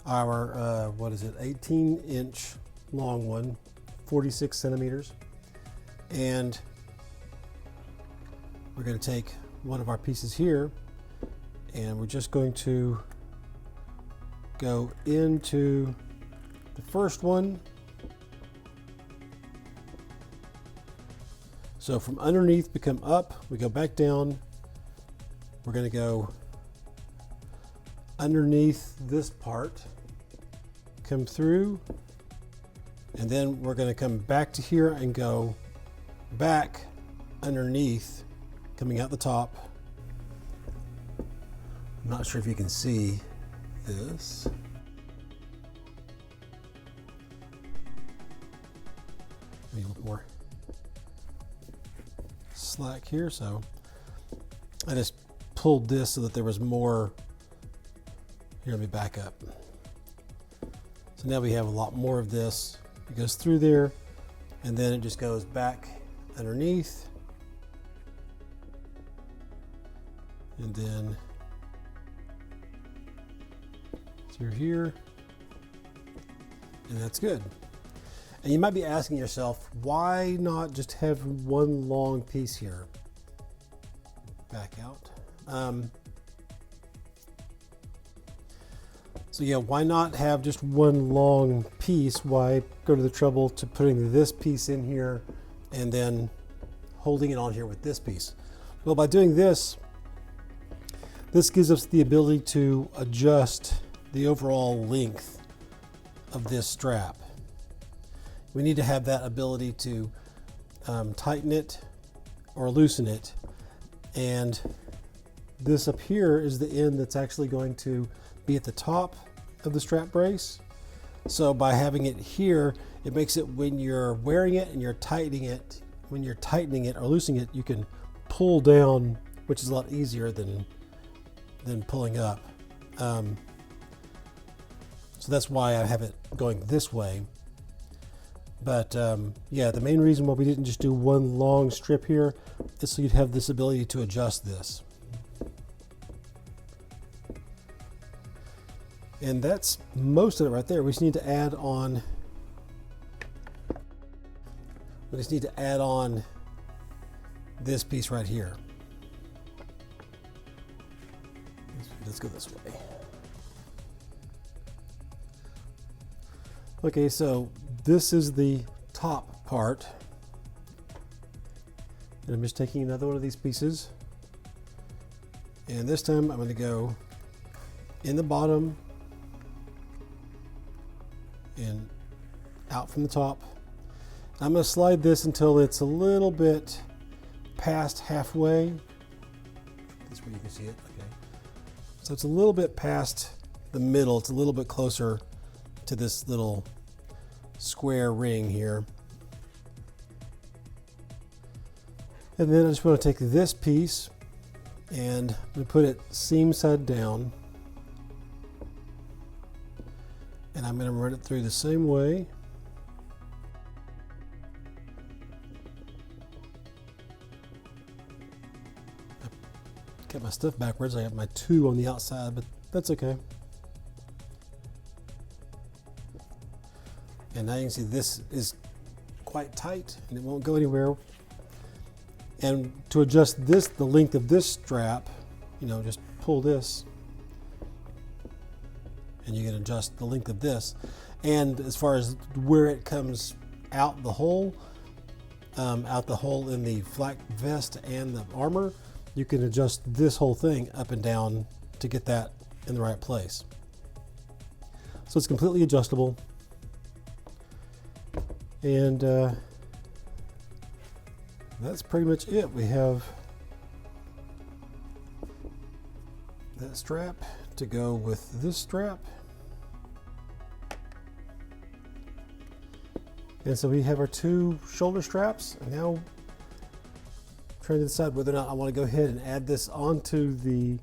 our, what is it, 18-inch long one, 46 centimeters. And we're going to take one of our pieces here, and we're just going to go into the first one. So from underneath we come up, we go back down. We're going to go underneath this part, come through, and then we're going to come back to here and go back underneath, coming out the top. I'm not sure if you can see this. Maybe a little bit more slack here, so I just pulled this so that there was more. Here, let me back up. So now we have a lot more of this. It goes through there, and then it just goes back underneath, and then through here, and that's good. And you might be asking yourself, why not just have one long piece here? Back out. So yeah, why not have just one long piece? Why go to the trouble to putting this piece in here and then holding it on here with this piece? Well, by doing this, this gives us the ability to adjust the overall length of this strap. We need to have that ability to tighten it or loosen it. And this up here is the end that's actually going to be at the top of the strap brace. So by having it here, it makes it when you're wearing it and you're tightening it, when you're tightening it or loosening it, you can pull down, which is a lot easier than pulling up. So that's why I have it going this way. But yeah, the main reason why we didn't just do one long strip here is so you'd have this ability to adjust this. And that's most of it right there. We just need to add on, this piece right here. Let's go this way. Okay, so this is the top part. And I'm just taking another one of these pieces. And this time I'm going to go in the bottom and out from the top. I'm going to slide this until it's a little bit past halfway. This way you can see it. Okay. So it's a little bit past the middle. It's a little bit closer to this little square ring here. And then I just want to take this piece and I'm going to put it seam side down. And I'm going to run it through the same way. I got my stuff backwards. I have my 2 on the outside, but that's okay. And now you can see this is quite tight and it won't go anywhere. And to adjust this, the length of this strap, just pull this and you can adjust the length of this. And as far as where it comes out the hole in the flak vest and the armor, you can adjust this whole thing up and down to get that in the right place. So it's completely adjustable. And that's pretty much it. We have that strap to go with this strap. And so we have our two shoulder straps. And now I'm trying to decide whether or not I want to go ahead and add this onto the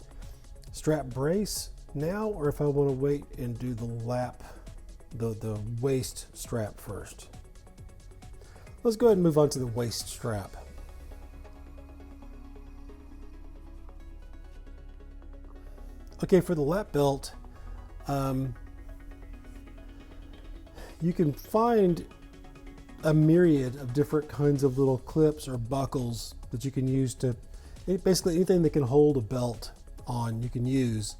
strap brace now, or if I want to wait and do the lap, the waist strap first. Let's go ahead and move on to the waist strap. Okay, for the lap belt, you can find a myriad of different kinds of little clips or buckles that you can use to, basically anything that can hold a belt on, you can use.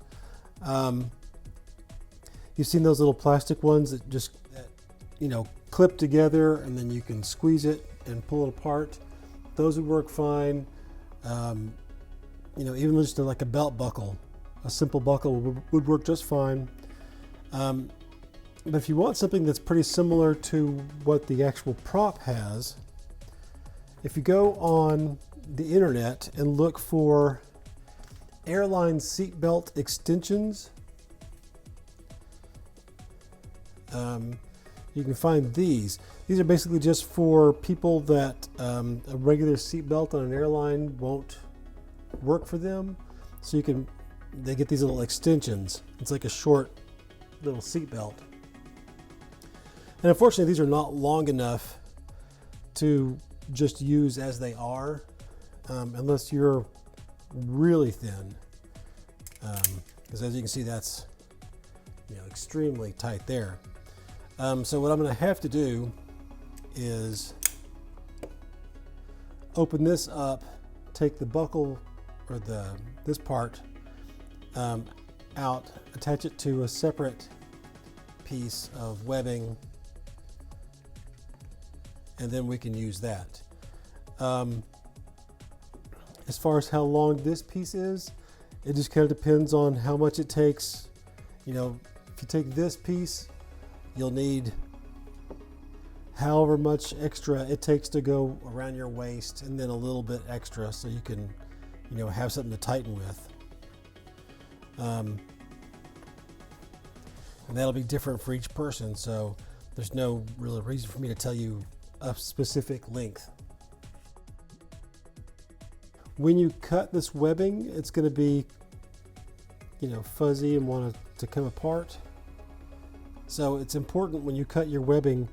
You've seen those little plastic ones that just, clip together and then you can squeeze it and pull it apart. Those would work fine. Even just like a belt buckle, a simple buckle would work just fine. But if you want something that's pretty similar to what the actual prop has, if you go on the internet and look for airline seatbelt extensions, you can find these. These are basically just for people that a regular seatbelt on an airline won't work for them. So they get these little extensions. It's like a short little seatbelt. And unfortunately, these are not long enough to just use as they are, unless you're really thin. Because as you can see, that's extremely tight there. So what I'm going to have to do is open this up, take the buckle or this part out, attach it to a separate piece of webbing, and then we can use that. As far as how long this piece is, it just kind of depends on how much it takes. If you take this piece, you'll need however much extra it takes to go around your waist, and then a little bit extra so you can, have something to tighten with. And that'll be different for each person, so there's no real reason for me to tell you a specific length. When you cut this webbing, it's going to be, fuzzy and want to come apart. So it's important when you cut your webbing,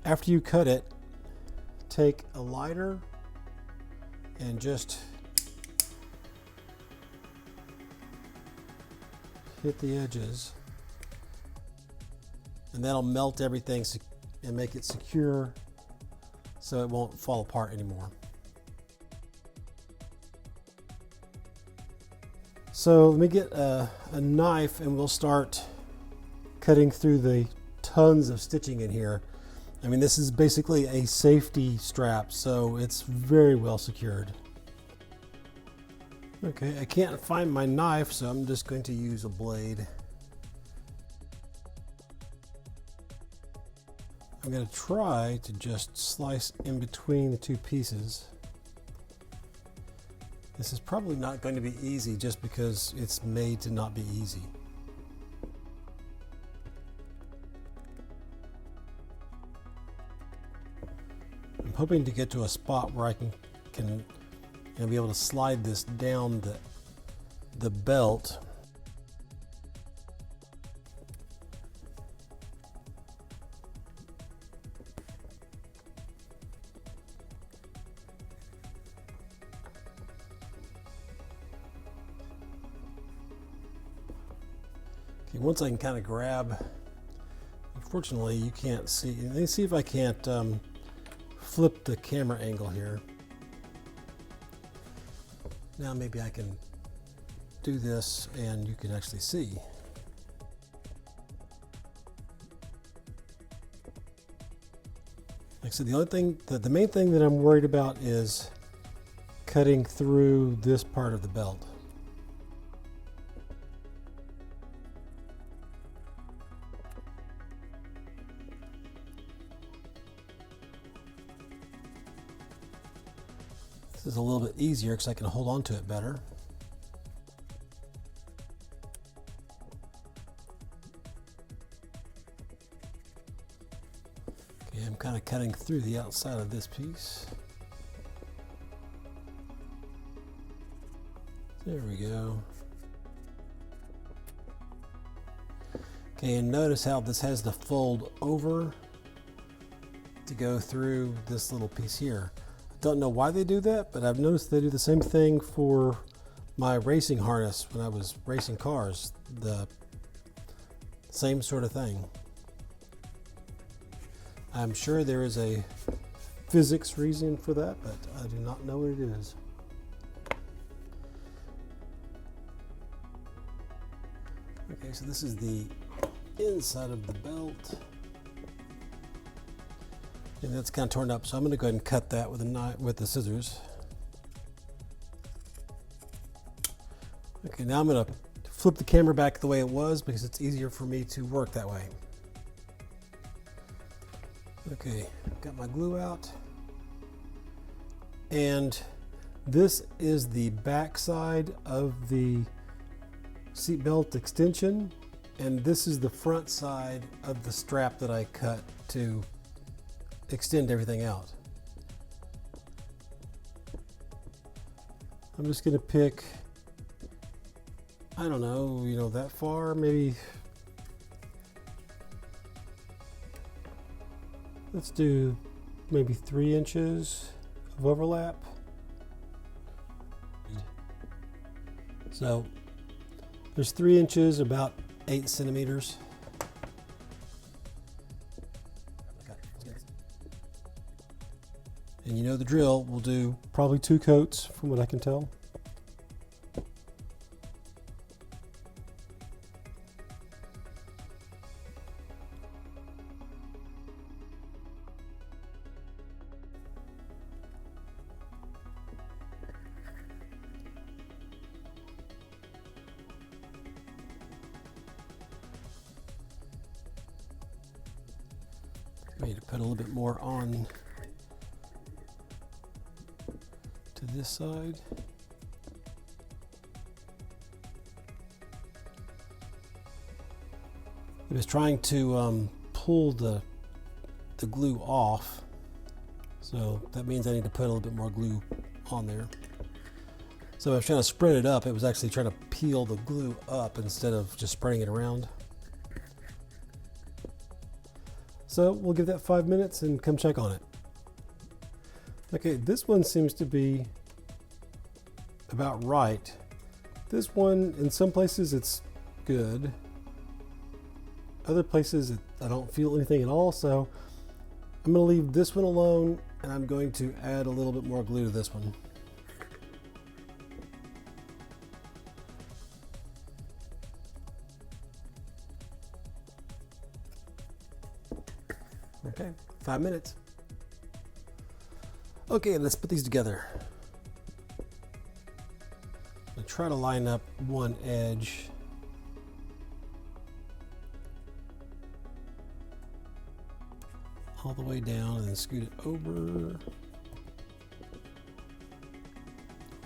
after you cut it, take a lighter and just hit the edges, and that'll melt everything and make it secure so it won't fall apart anymore. So let me get a knife and we'll start cutting through the tons of stitching in here. I mean, this is basically a safety strap, so it's very well secured. Okay, I can't find my knife, so I'm just going to use a blade. I'm going to try to just slice in between the two pieces. This is probably not going to be easy just because it's made to not be easy. I'm hoping to get to a spot where I can be able to slide this down the belt. Okay, once I can kind of grab, unfortunately you can't see. Let me see if I can't flip the camera angle here. Now maybe I can do this and you can actually see. Like I said, the main thing that I'm worried about is cutting through this part of the belt. This is a little bit easier because I can hold on to it better. Okay, I'm kind of cutting through the outside of this piece. There we go. Okay, and notice how this has to fold over to go through this little piece here. I don't know why they do that, but I've noticed they do the same thing for my racing harness when I was racing cars. The same sort of thing. I'm sure there is a physics reason for that, but I do not know what it is. Okay, so this is the inside of the belt. And that's kind of torn up, so I'm going to go ahead and cut that with a knife, with the scissors. Okay, now I'm going to flip the camera back the way it was because it's easier for me to work that way. Okay, got my glue out. And this is the back side of the seatbelt extension, and this is the front side of the strap that I cut to extend everything out. I'm just going to pick, I don't know, that far, maybe. Let's do maybe 3 inches of overlap. So there's 3 inches, about 8 centimeters. And you know the drill, we'll do probably 2 coats from what I can tell. I need to put a little bit more on to this side. I was trying to pull the glue off, so that means I need to put a little bit more glue on there. So I was trying to spread it up. It was actually trying to peel the glue up instead of just spreading it around. So we'll give that 5 minutes and come check on it. Okay, this one seems to be about right. This one, in some places it's good. Other places I don't feel anything at all, so I'm going to leave this one alone and I'm going to add a little bit more glue to this one. Okay, 5 minutes. Okay, let's put these together. I'll try to line up one edge. All the way down and then scoot it over.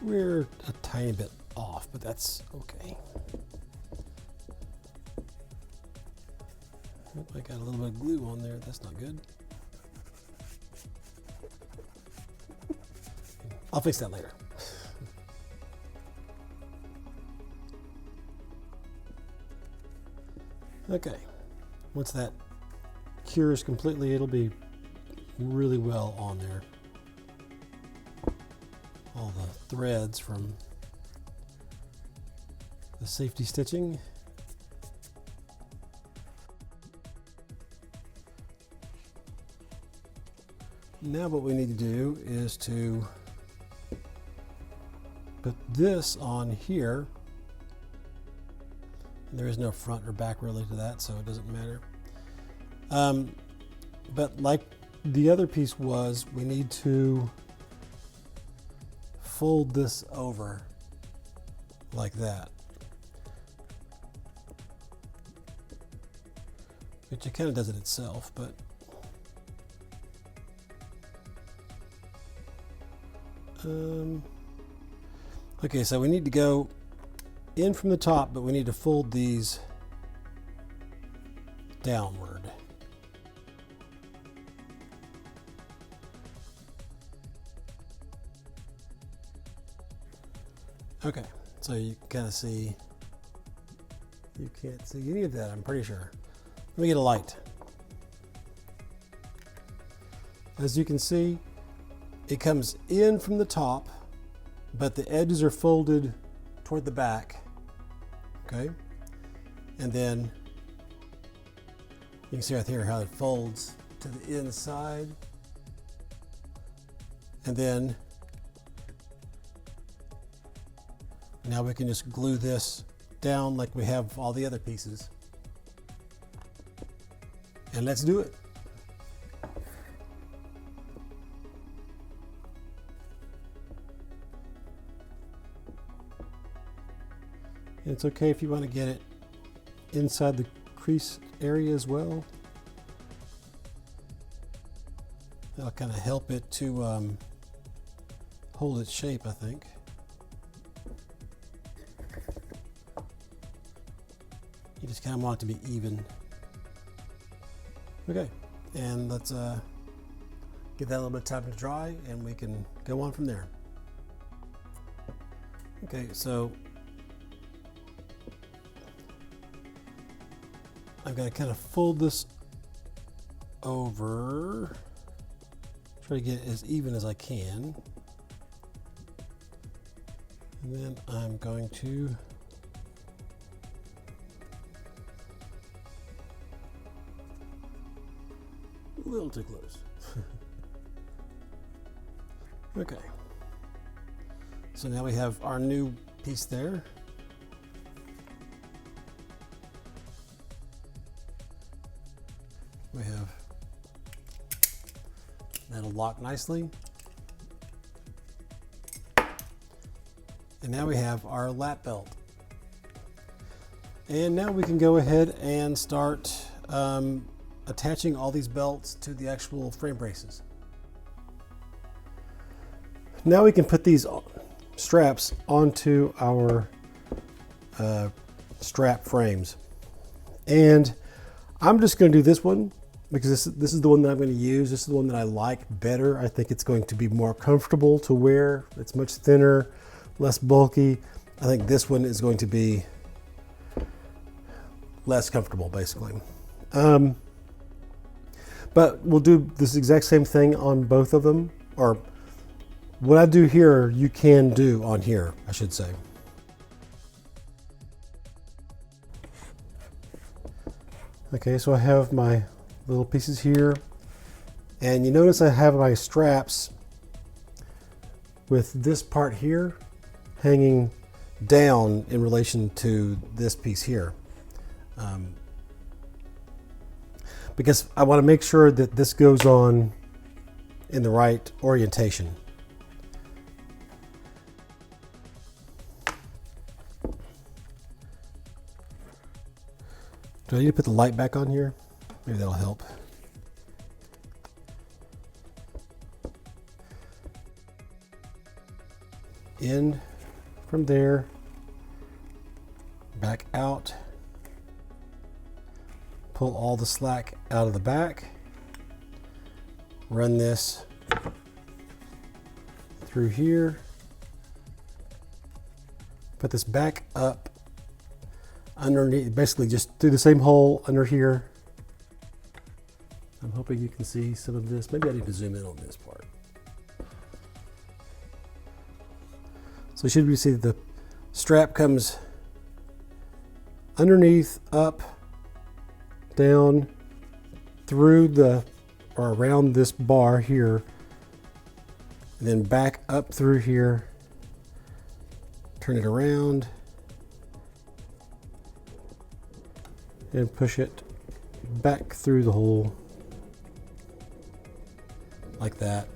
We're a tiny bit off, but that's okay. Oh, I got a little bit of glue on there. That's not good. I'll fix that later. Okay, once that cures completely, it'll be really well on there. All the threads from the safety stitching. Now what we need to do is to put this on here There is no front or back really to that, so it doesn't matter. But like the other piece was, we need to fold this over like that. Which it kind of does it itself, but okay, so we need to go in from the top, but we need to fold these downward. Okay, so you can kind of see, you can't see any of that, I'm pretty sure. Let me get a light. As you can see, it comes in from the top, but the edges are folded toward the back. Okay, and then you can see right here how it folds to the inside, and then now we can just glue this down like we have all the other pieces. And let's do it. And it's okay if you want to get it inside the crease area as well. That'll kind of help it to hold its shape, I think. You just kind of want it to be even. Okay, and let's give that a little bit of time to dry, and we can go on from there. Okay, so I've got to kind of fold this over, try to get it as even as I can, and then I'm going to a little too close. Okay, so now we have our new piece there. We have, that'll lock nicely. And now we have our lap belt. And now we can go ahead and start attaching all these belts to the actual frame braces. Now we can put these straps onto our strap frames. And I'm just going to do this one because this is the one that I'm going to use. This is the one that I like better. I think it's going to be more comfortable to wear. It's much thinner, less bulky. I think this one is going to be less comfortable, basically. But we'll do this exact same thing on both of them, or what I do here, you can do on here, I should say. Okay, so I have my little pieces here, and you notice I have my straps with this part here hanging down in relation to this piece here. Because I want to make sure that this goes on in the right orientation. Do I need to put the light back on here? Maybe that'll help. In from there, back out. Pull all the slack out of the back. Run this through here. Put this back up underneath, basically just through the same hole under here. I'm hoping you can see some of this. Maybe I need to zoom in on this part. So should we see that the strap comes underneath, up, down, through the, or around this bar here, and then back up through here, turn it around, and push it back through the hole like that.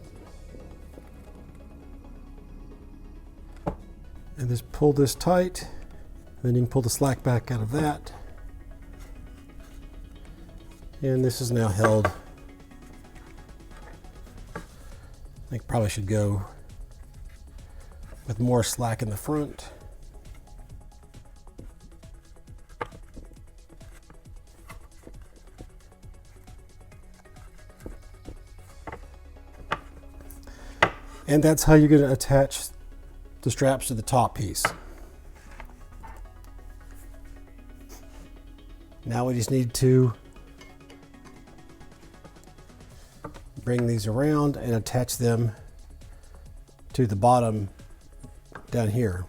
And just pull this tight. Then you can pull the slack back out of that. And this is now held. I think probably should go with more slack in the front. And that's how you're going to attach the straps to the top piece. Now we just need to bring these around and attach them to the bottom down here.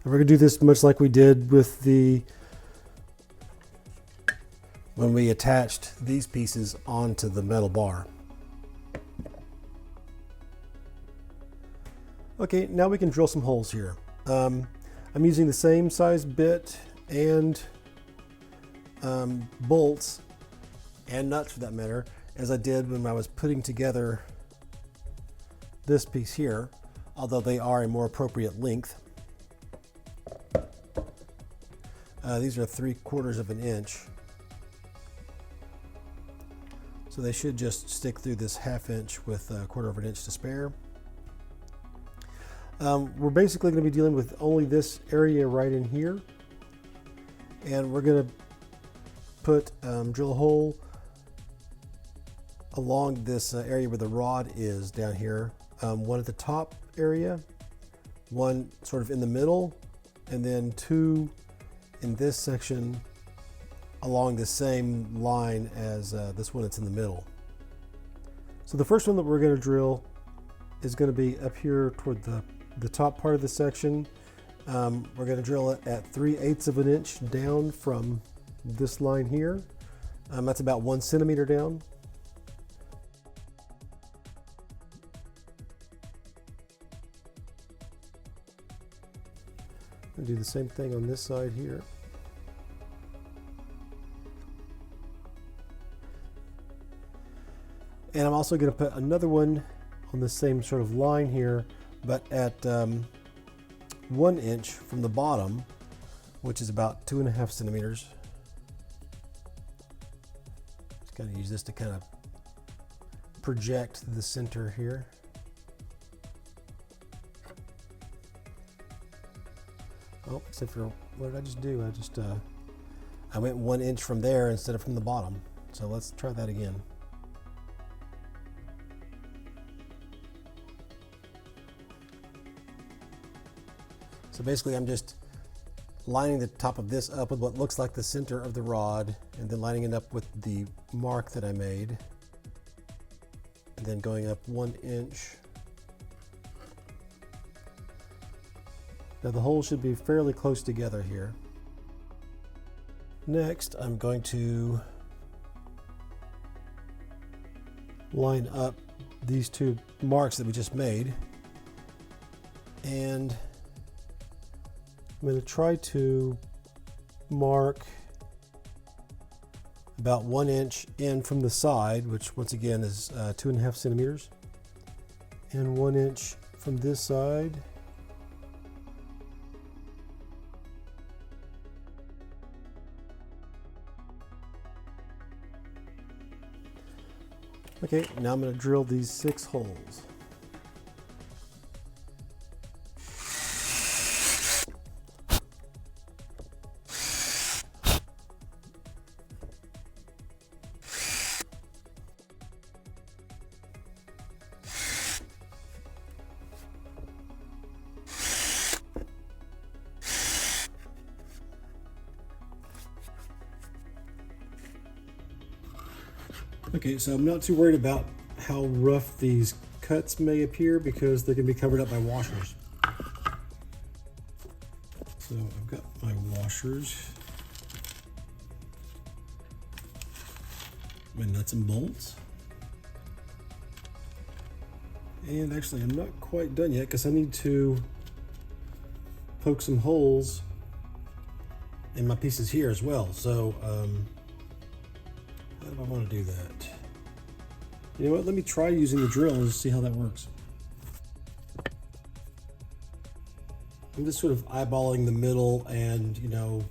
And we're going to do this much like we did with when we attached these pieces onto the metal bar. Okay, now we can drill some holes here. I'm using the same size bit and bolts and nuts for that matter as I did when I was putting together this piece here, although they are a more appropriate length. These are 3/4 of an inch, so they should just stick through this 1/2 inch with 1/4 of an inch to spare. We're basically going to be dealing with only this area right in here, and we're going to put drill a hole along this area where the rod is down here. One at the top area, one sort of in the middle, and then 2 in this section along the same line as this one that's in the middle. So the first one that we're going to drill is going to be up here toward the top part of the section. We're going to drill it at 3/8 of an inch down from this line here. That's about 1 centimeter down. I'll do the same thing on this side here. And I'm also going to put another one on the same sort of line here, but at 1 inch from the bottom, which is about 2.5 centimeters. Just kind of use this to kind of project the center here. Oh, except for, what did I just do? I went 1 inch from there instead of from the bottom. So let's try that again. So basically I'm just lining the top of this up with what looks like the center of the rod, and then lining it up with the mark that I made, and then going up 1 inch. Now the holes should be fairly close together here. Next, I'm going to line up these 2 marks that we just made, and I'm going to try to mark about 1 inch in from the side, which once again is 2.5 centimeters, and 1 inch from this side. Okay, now I'm going to drill these 6 holes. Okay, so I'm not too worried about how rough these cuts may appear because they can be covered up by washers. So I've got my washers, my nuts and bolts. And actually I'm not quite done yet because I need to poke some holes in my pieces here as well. So how do I want to do that? You know what, let me try using the drill and see how that works. I'm just sort of eyeballing the middle and, you know,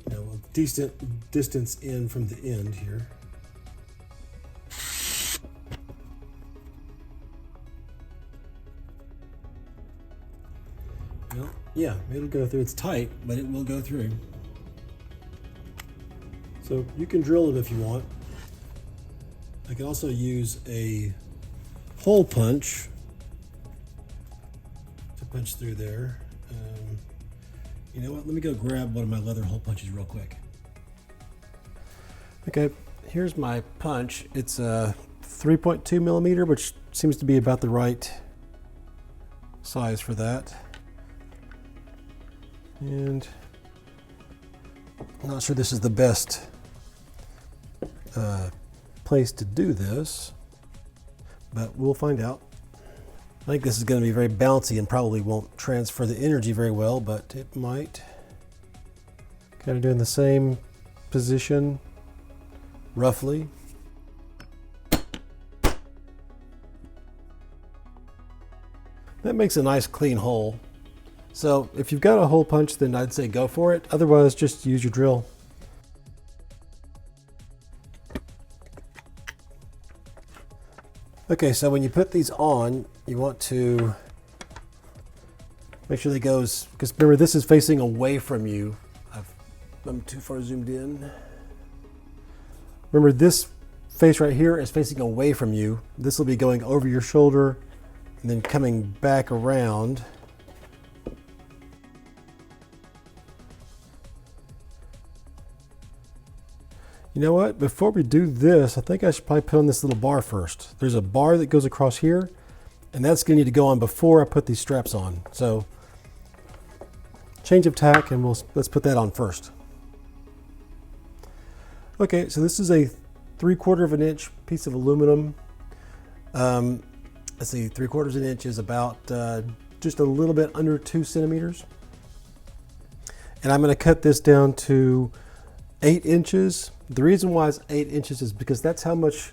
a decent distance in from the end here. Well, yeah, it'll go through. It's tight, but it will go through. So you can drill it if you want. I can also use a hole punch to punch through there. You know what? Let me go grab one of my leather hole punches real quick. Okay, here's my punch. It's a 3.2 millimeter, which seems to be about the right size for that. And I'm not sure this is the best place to do this, but we'll find out. I think this is going to be very bouncy and probably won't transfer the energy very well, but it might. Kind of doing the same position, roughly. That makes a nice clean hole. So if you've got a hole punch, then I'd say go for it. Otherwise, just use your drill. Okay, so when you put these on, you want to make sure they goes, because remember this is facing away from you. I'm too far zoomed in. Remember this face right here is facing away from you. This will be going over your shoulder and then coming back around. You know what? Before we do this, I think I should probably put on this little bar first. There's a bar that goes across here, and that's going to need to go on before I put these straps on. So, change of tack, and let's put that on first. Okay, so this is a 3/4 of an inch piece of aluminum. Let's see, 3/4 of an inch is about just a little bit under 2 centimeters. And I'm going to cut this down to 8 inches. The reason why it's 8 inches is because that's how much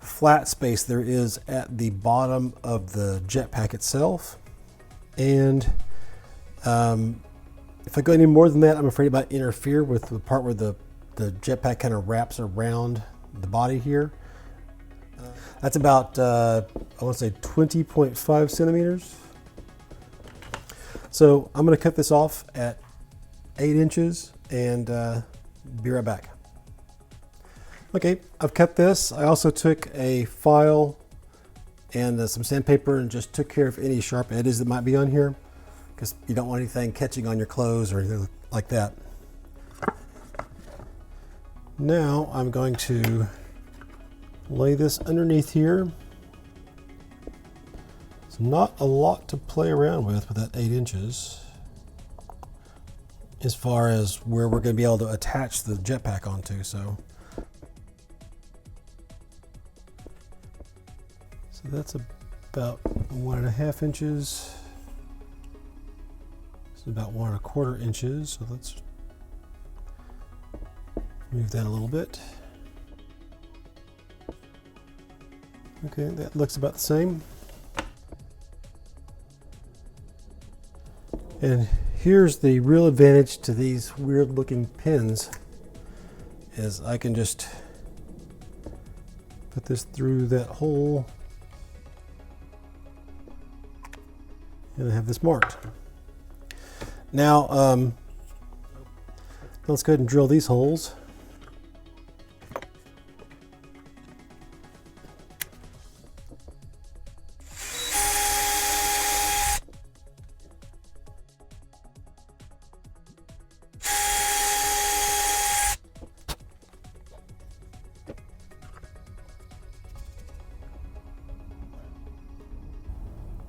flat space there is at the bottom of the jetpack itself. And if I go any more than that, I'm afraid it might interfere with the part where the jetpack kind of wraps around the body here. That's about, I want to say 20.5 centimeters. So I'm going to cut this off at 8 inches and be right back. Okay, I've cut this. I also took a file and some sandpaper and just took care of any sharp edges that might be on here, because you don't want anything catching on your clothes or anything like that. Now I'm going to lay this underneath here. It's not a lot to play around with that 8 inches as far as where we're going to be able to attach the jetpack onto. So that's about 1.5 inches. It's about 1.25 inches. So let's move that a little bit. Okay, that looks about the same. And here's the real advantage to these weird looking pins, is I can just put this through that hole and I have this marked. Now, let's go ahead and drill these holes.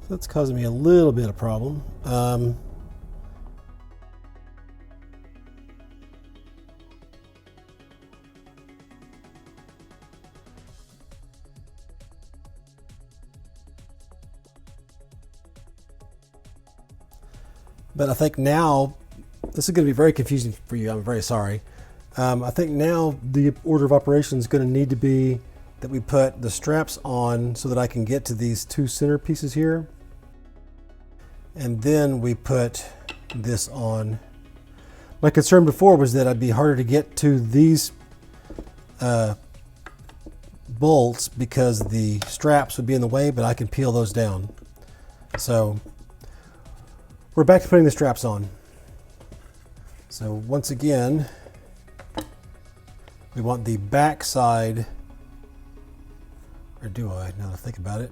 That's causing me a little bit of problem. But I think now This is going to be very confusing for you. I'm very sorry. I think now the order of operations is going to need to be that we put the straps on so that I can get to these two center pieces here. And then we put this on. My concern before was that I'd be harder to get to these bolts because the straps would be in the way, but I can peel those down. So we're back to putting the straps on. So once again, we want the back side, or do I, now that I think about it?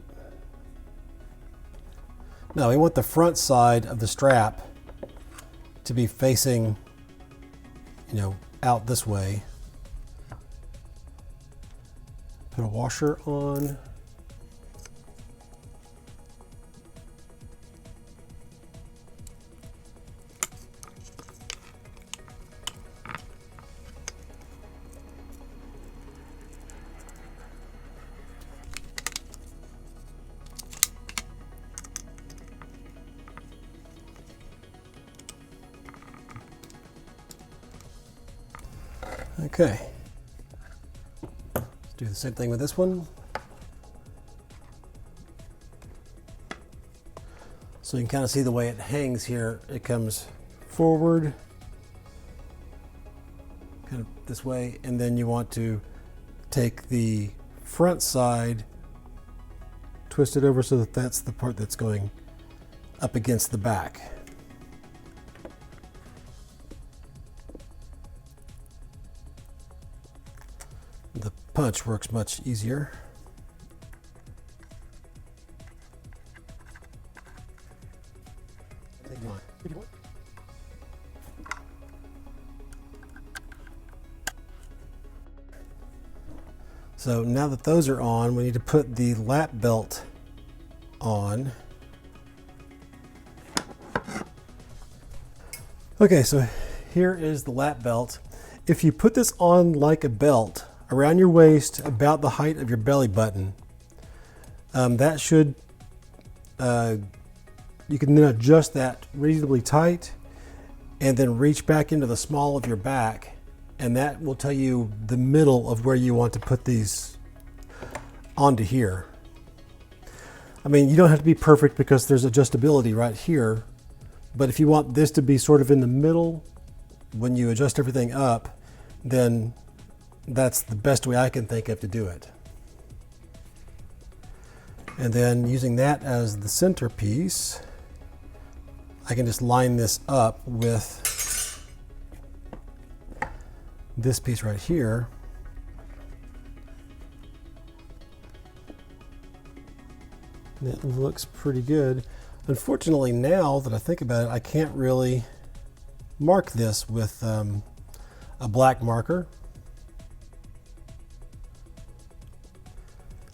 No, we want the front side of the strap to be facing, you know, out this way. Put a washer on. Okay, let's do the same thing with this one. So you can kind of see the way it hangs here. It comes forward, kind of this way, and then you want to take the front side, twist it over so that that's the part that's going up against the back. The punch works much easier. So now that those are on, we need to put the lap belt on. Okay, so here is the lap belt. If you put this on like a belt around your waist, about the height of your belly button, that should, you can then adjust that reasonably tight and then reach back into the small of your back, and that will tell you the middle of where you want to put these onto here. I mean, you don't have to be perfect because there's adjustability right here, but if you want this to be sort of in the middle when you adjust everything up, then that's the best way I can think of to do it. And then using that as the centerpiece, I can just line this up with this piece right here. It looks pretty good. Unfortunately, now that I think about it, I can't really mark this with a black marker.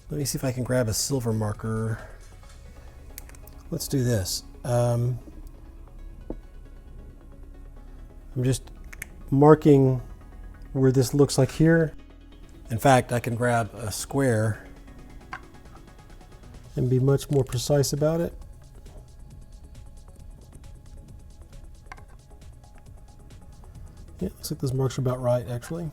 Let me see if I can grab a silver marker. Let's do this. I'm just marking where this looks like here. In fact, I can grab a square and be much more precise about it. Yeah, looks like those marks are about right, actually.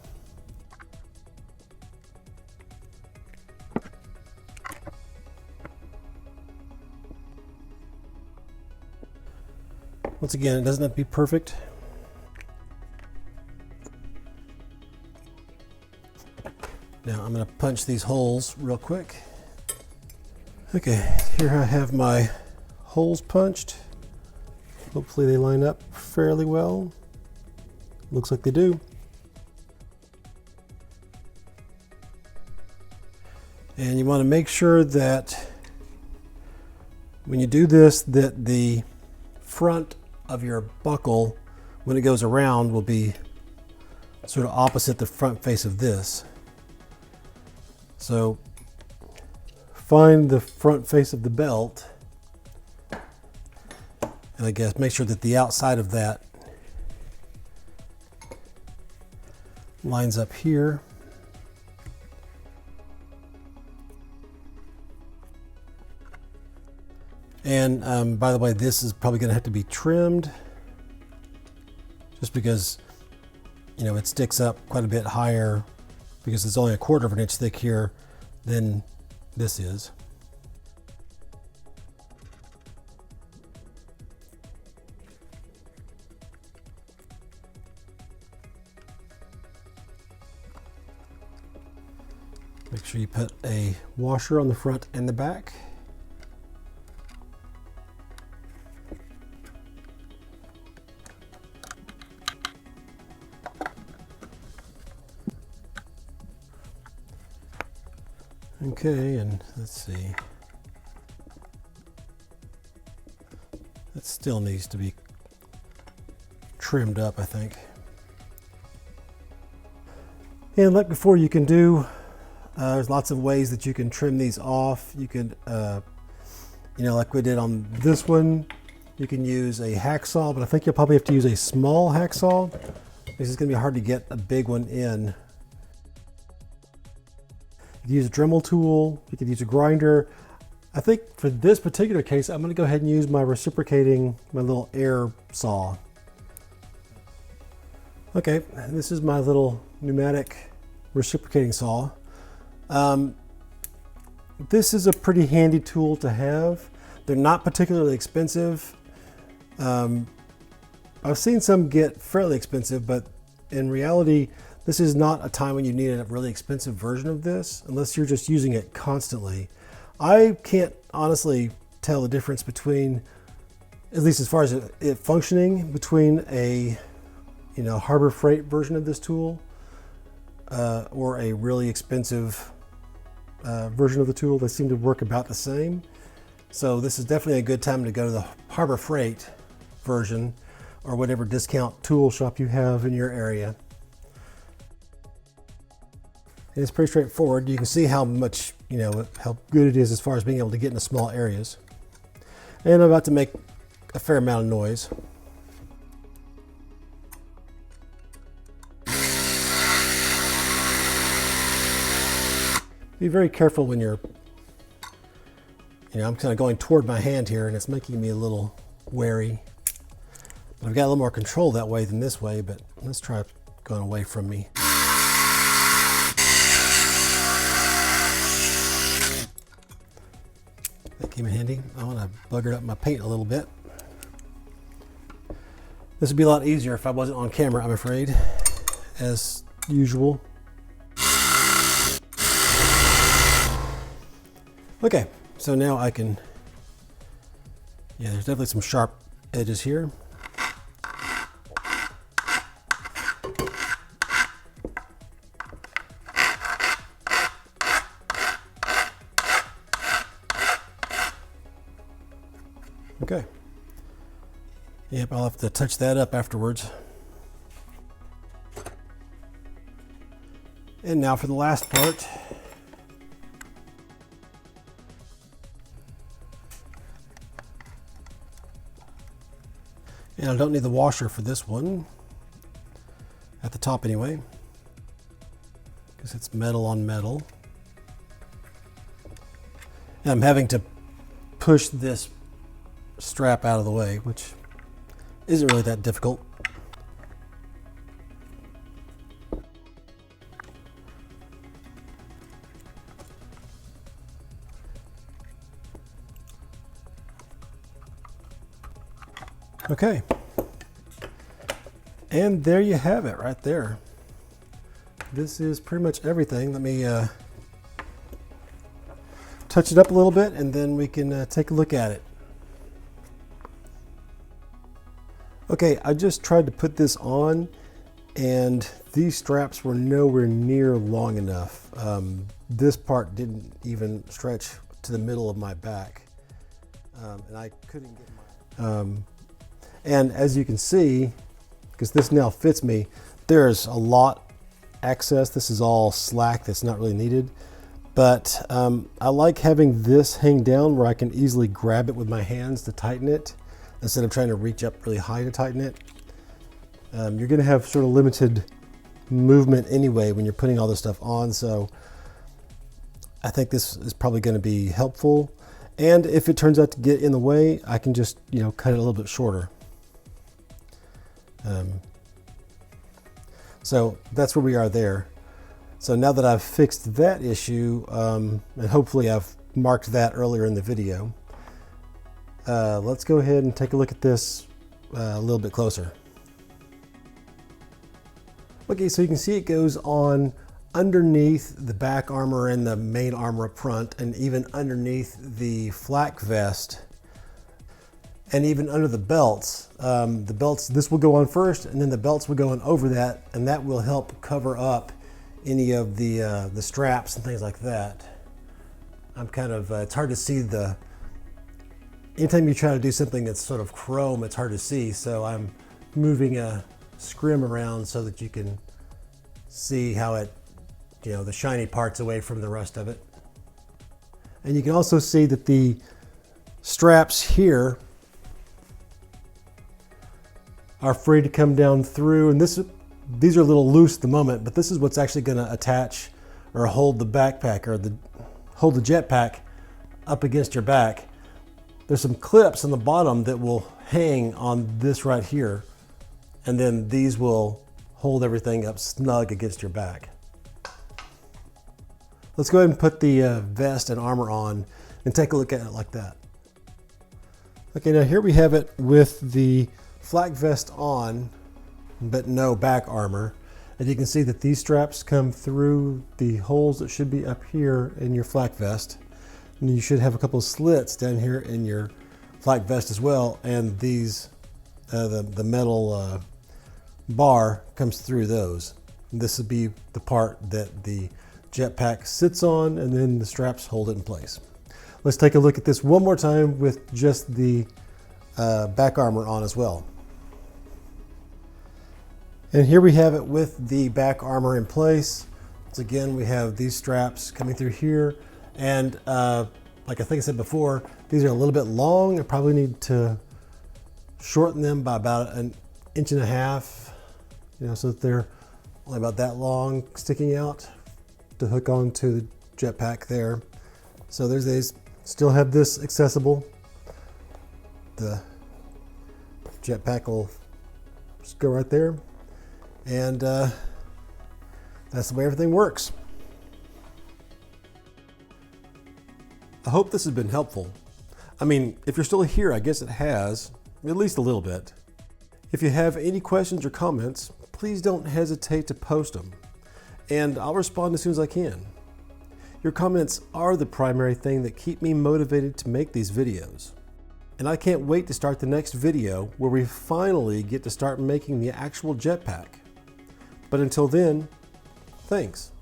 Once again, it doesn't have to be perfect. Now I'm going to punch these holes real quick. Okay, here I have my holes punched. Hopefully they line up fairly well. Looks like they do. And you want to make sure that when you do this, that the front of your buckle, when it goes around, will be sort of opposite the front face of this. So find the front face of the belt, and I guess make sure that the outside of that lines up here. And by the way, this is probably going to have to be trimmed just because, you know, it sticks up quite a bit higher because it's only 1/4 of an inch thick here than this is. Make sure you put a washer on the front and the back. Okay, and let's see. That still needs to be trimmed up, I think. And like before, you can do, there's lots of ways that you can trim these off. You can, you know, like we did on this one, you can use a hacksaw, but I think you'll probably have to use a small hacksaw because it's going to be hard to get a big one in. You can use a Dremel tool, you could use a grinder. I think for this particular case, I'm going to go ahead and use my reciprocating, my little air saw. Okay, this is my little pneumatic reciprocating saw. This is a pretty handy tool to have. They're not particularly expensive. I've seen some get fairly expensive, but in reality, this is not a time when you need a really expensive version of this, unless you're just using it constantly. I can't honestly tell the difference between, at least as far as it functioning, between a, you know, Harbor Freight version of this tool or a really expensive version of the tool. They seem to work about the same. So this is definitely a good time to go to the Harbor Freight version or whatever discount tool shop you have in your area. And it's pretty straightforward. You can see how much, you know, how good it is as far as being able to get into small areas. And I'm about to make a fair amount of noise. Be very careful when you're, you know, I'm kind of going toward my hand here and it's making me a little wary. I've got a little more control that way than this way, but let's try going away from me. That came in handy. I want to bugger up my paint a little bit. This would be a lot easier if I wasn't on camera, I'm afraid, as usual. Okay, so now I can, yeah, there's definitely some sharp edges here. Okay. Yep, I'll have to touch that up afterwards. And now for the last part. And I don't need the washer for this one, at the top anyway, because it's metal on metal. And I'm having to push this strap out of the way, which isn't really that difficult. Okay, and there you have it right there. This is pretty much everything. Let me touch it up a little bit and then we can take a look at it. Okay, I just tried to put this on and these straps were nowhere near long enough. This part didn't even stretch to the middle of my back, and I couldn't get my... and as you can see, because this now fits me, there's a lot excess. This is all slack that's not really needed. But I like having this hang down where I can easily grab it with my hands to tighten it instead of trying to reach up really high to tighten it. You're gonna have sort of limited movement anyway when you're putting all this stuff on, so I think this is probably gonna be helpful. And if it turns out to get in the way, I can just, you know, cut it a little bit shorter. So that's where we are there. So now that I've fixed that issue, and hopefully I've marked that earlier in the video, let's go ahead and take a look at this a little bit closer. Okay, so you can see it goes on underneath the back armor and the main armor up front, and even underneath the flak vest, and even under the belts. The belts, this will go on first, and then the belts will go on over that, and that will help cover up any of the straps and things like that. I'm kind of, it's hard to see anytime you try to do something that's sort of chrome, it's hard to see, so I'm moving a scrim around so that you can see how it, the shiny parts away from the rest of it. And you can also see that the straps here are free to come down through, and these are a little loose at the moment, but this is what's actually going to attach or hold the backpack, or hold the jetpack up against your back. There's some clips on the bottom that will hang on this right here, and then these will hold everything up snug against your back. Let's go ahead and put the vest and armor on and take a look at it like that. Okay, now here we have it with the flak vest on, but no back armor. And you can see that these straps come through the holes that should be up here in your flak vest. And you should have a couple of slits down here in your flak vest as well. And these, the metal bar comes through those. And this would be the part that the jetpack sits on, and then the straps hold it in place. Let's take a look at this one more time with just the back armor on as well. And here we have it with the back armor in place. So again, we have these straps coming through here, and like I think I said before, these are a little bit long. I probably need to shorten them by about 1.5 inches, so that they're only about that long sticking out to hook onto the jetpack there. So there's these. Still have this accessible. The jetpack will just go right there, and that's the way everything works. I hope this has been helpful. I mean, if you're still here, I guess it has, at least a little bit. If you have any questions or comments, please don't hesitate to post them, and I'll respond as soon as I can. Your comments are the primary thing that keep me motivated to make these videos. And I can't wait to start the next video where we finally get to start making the actual jetpack. But until then, thanks.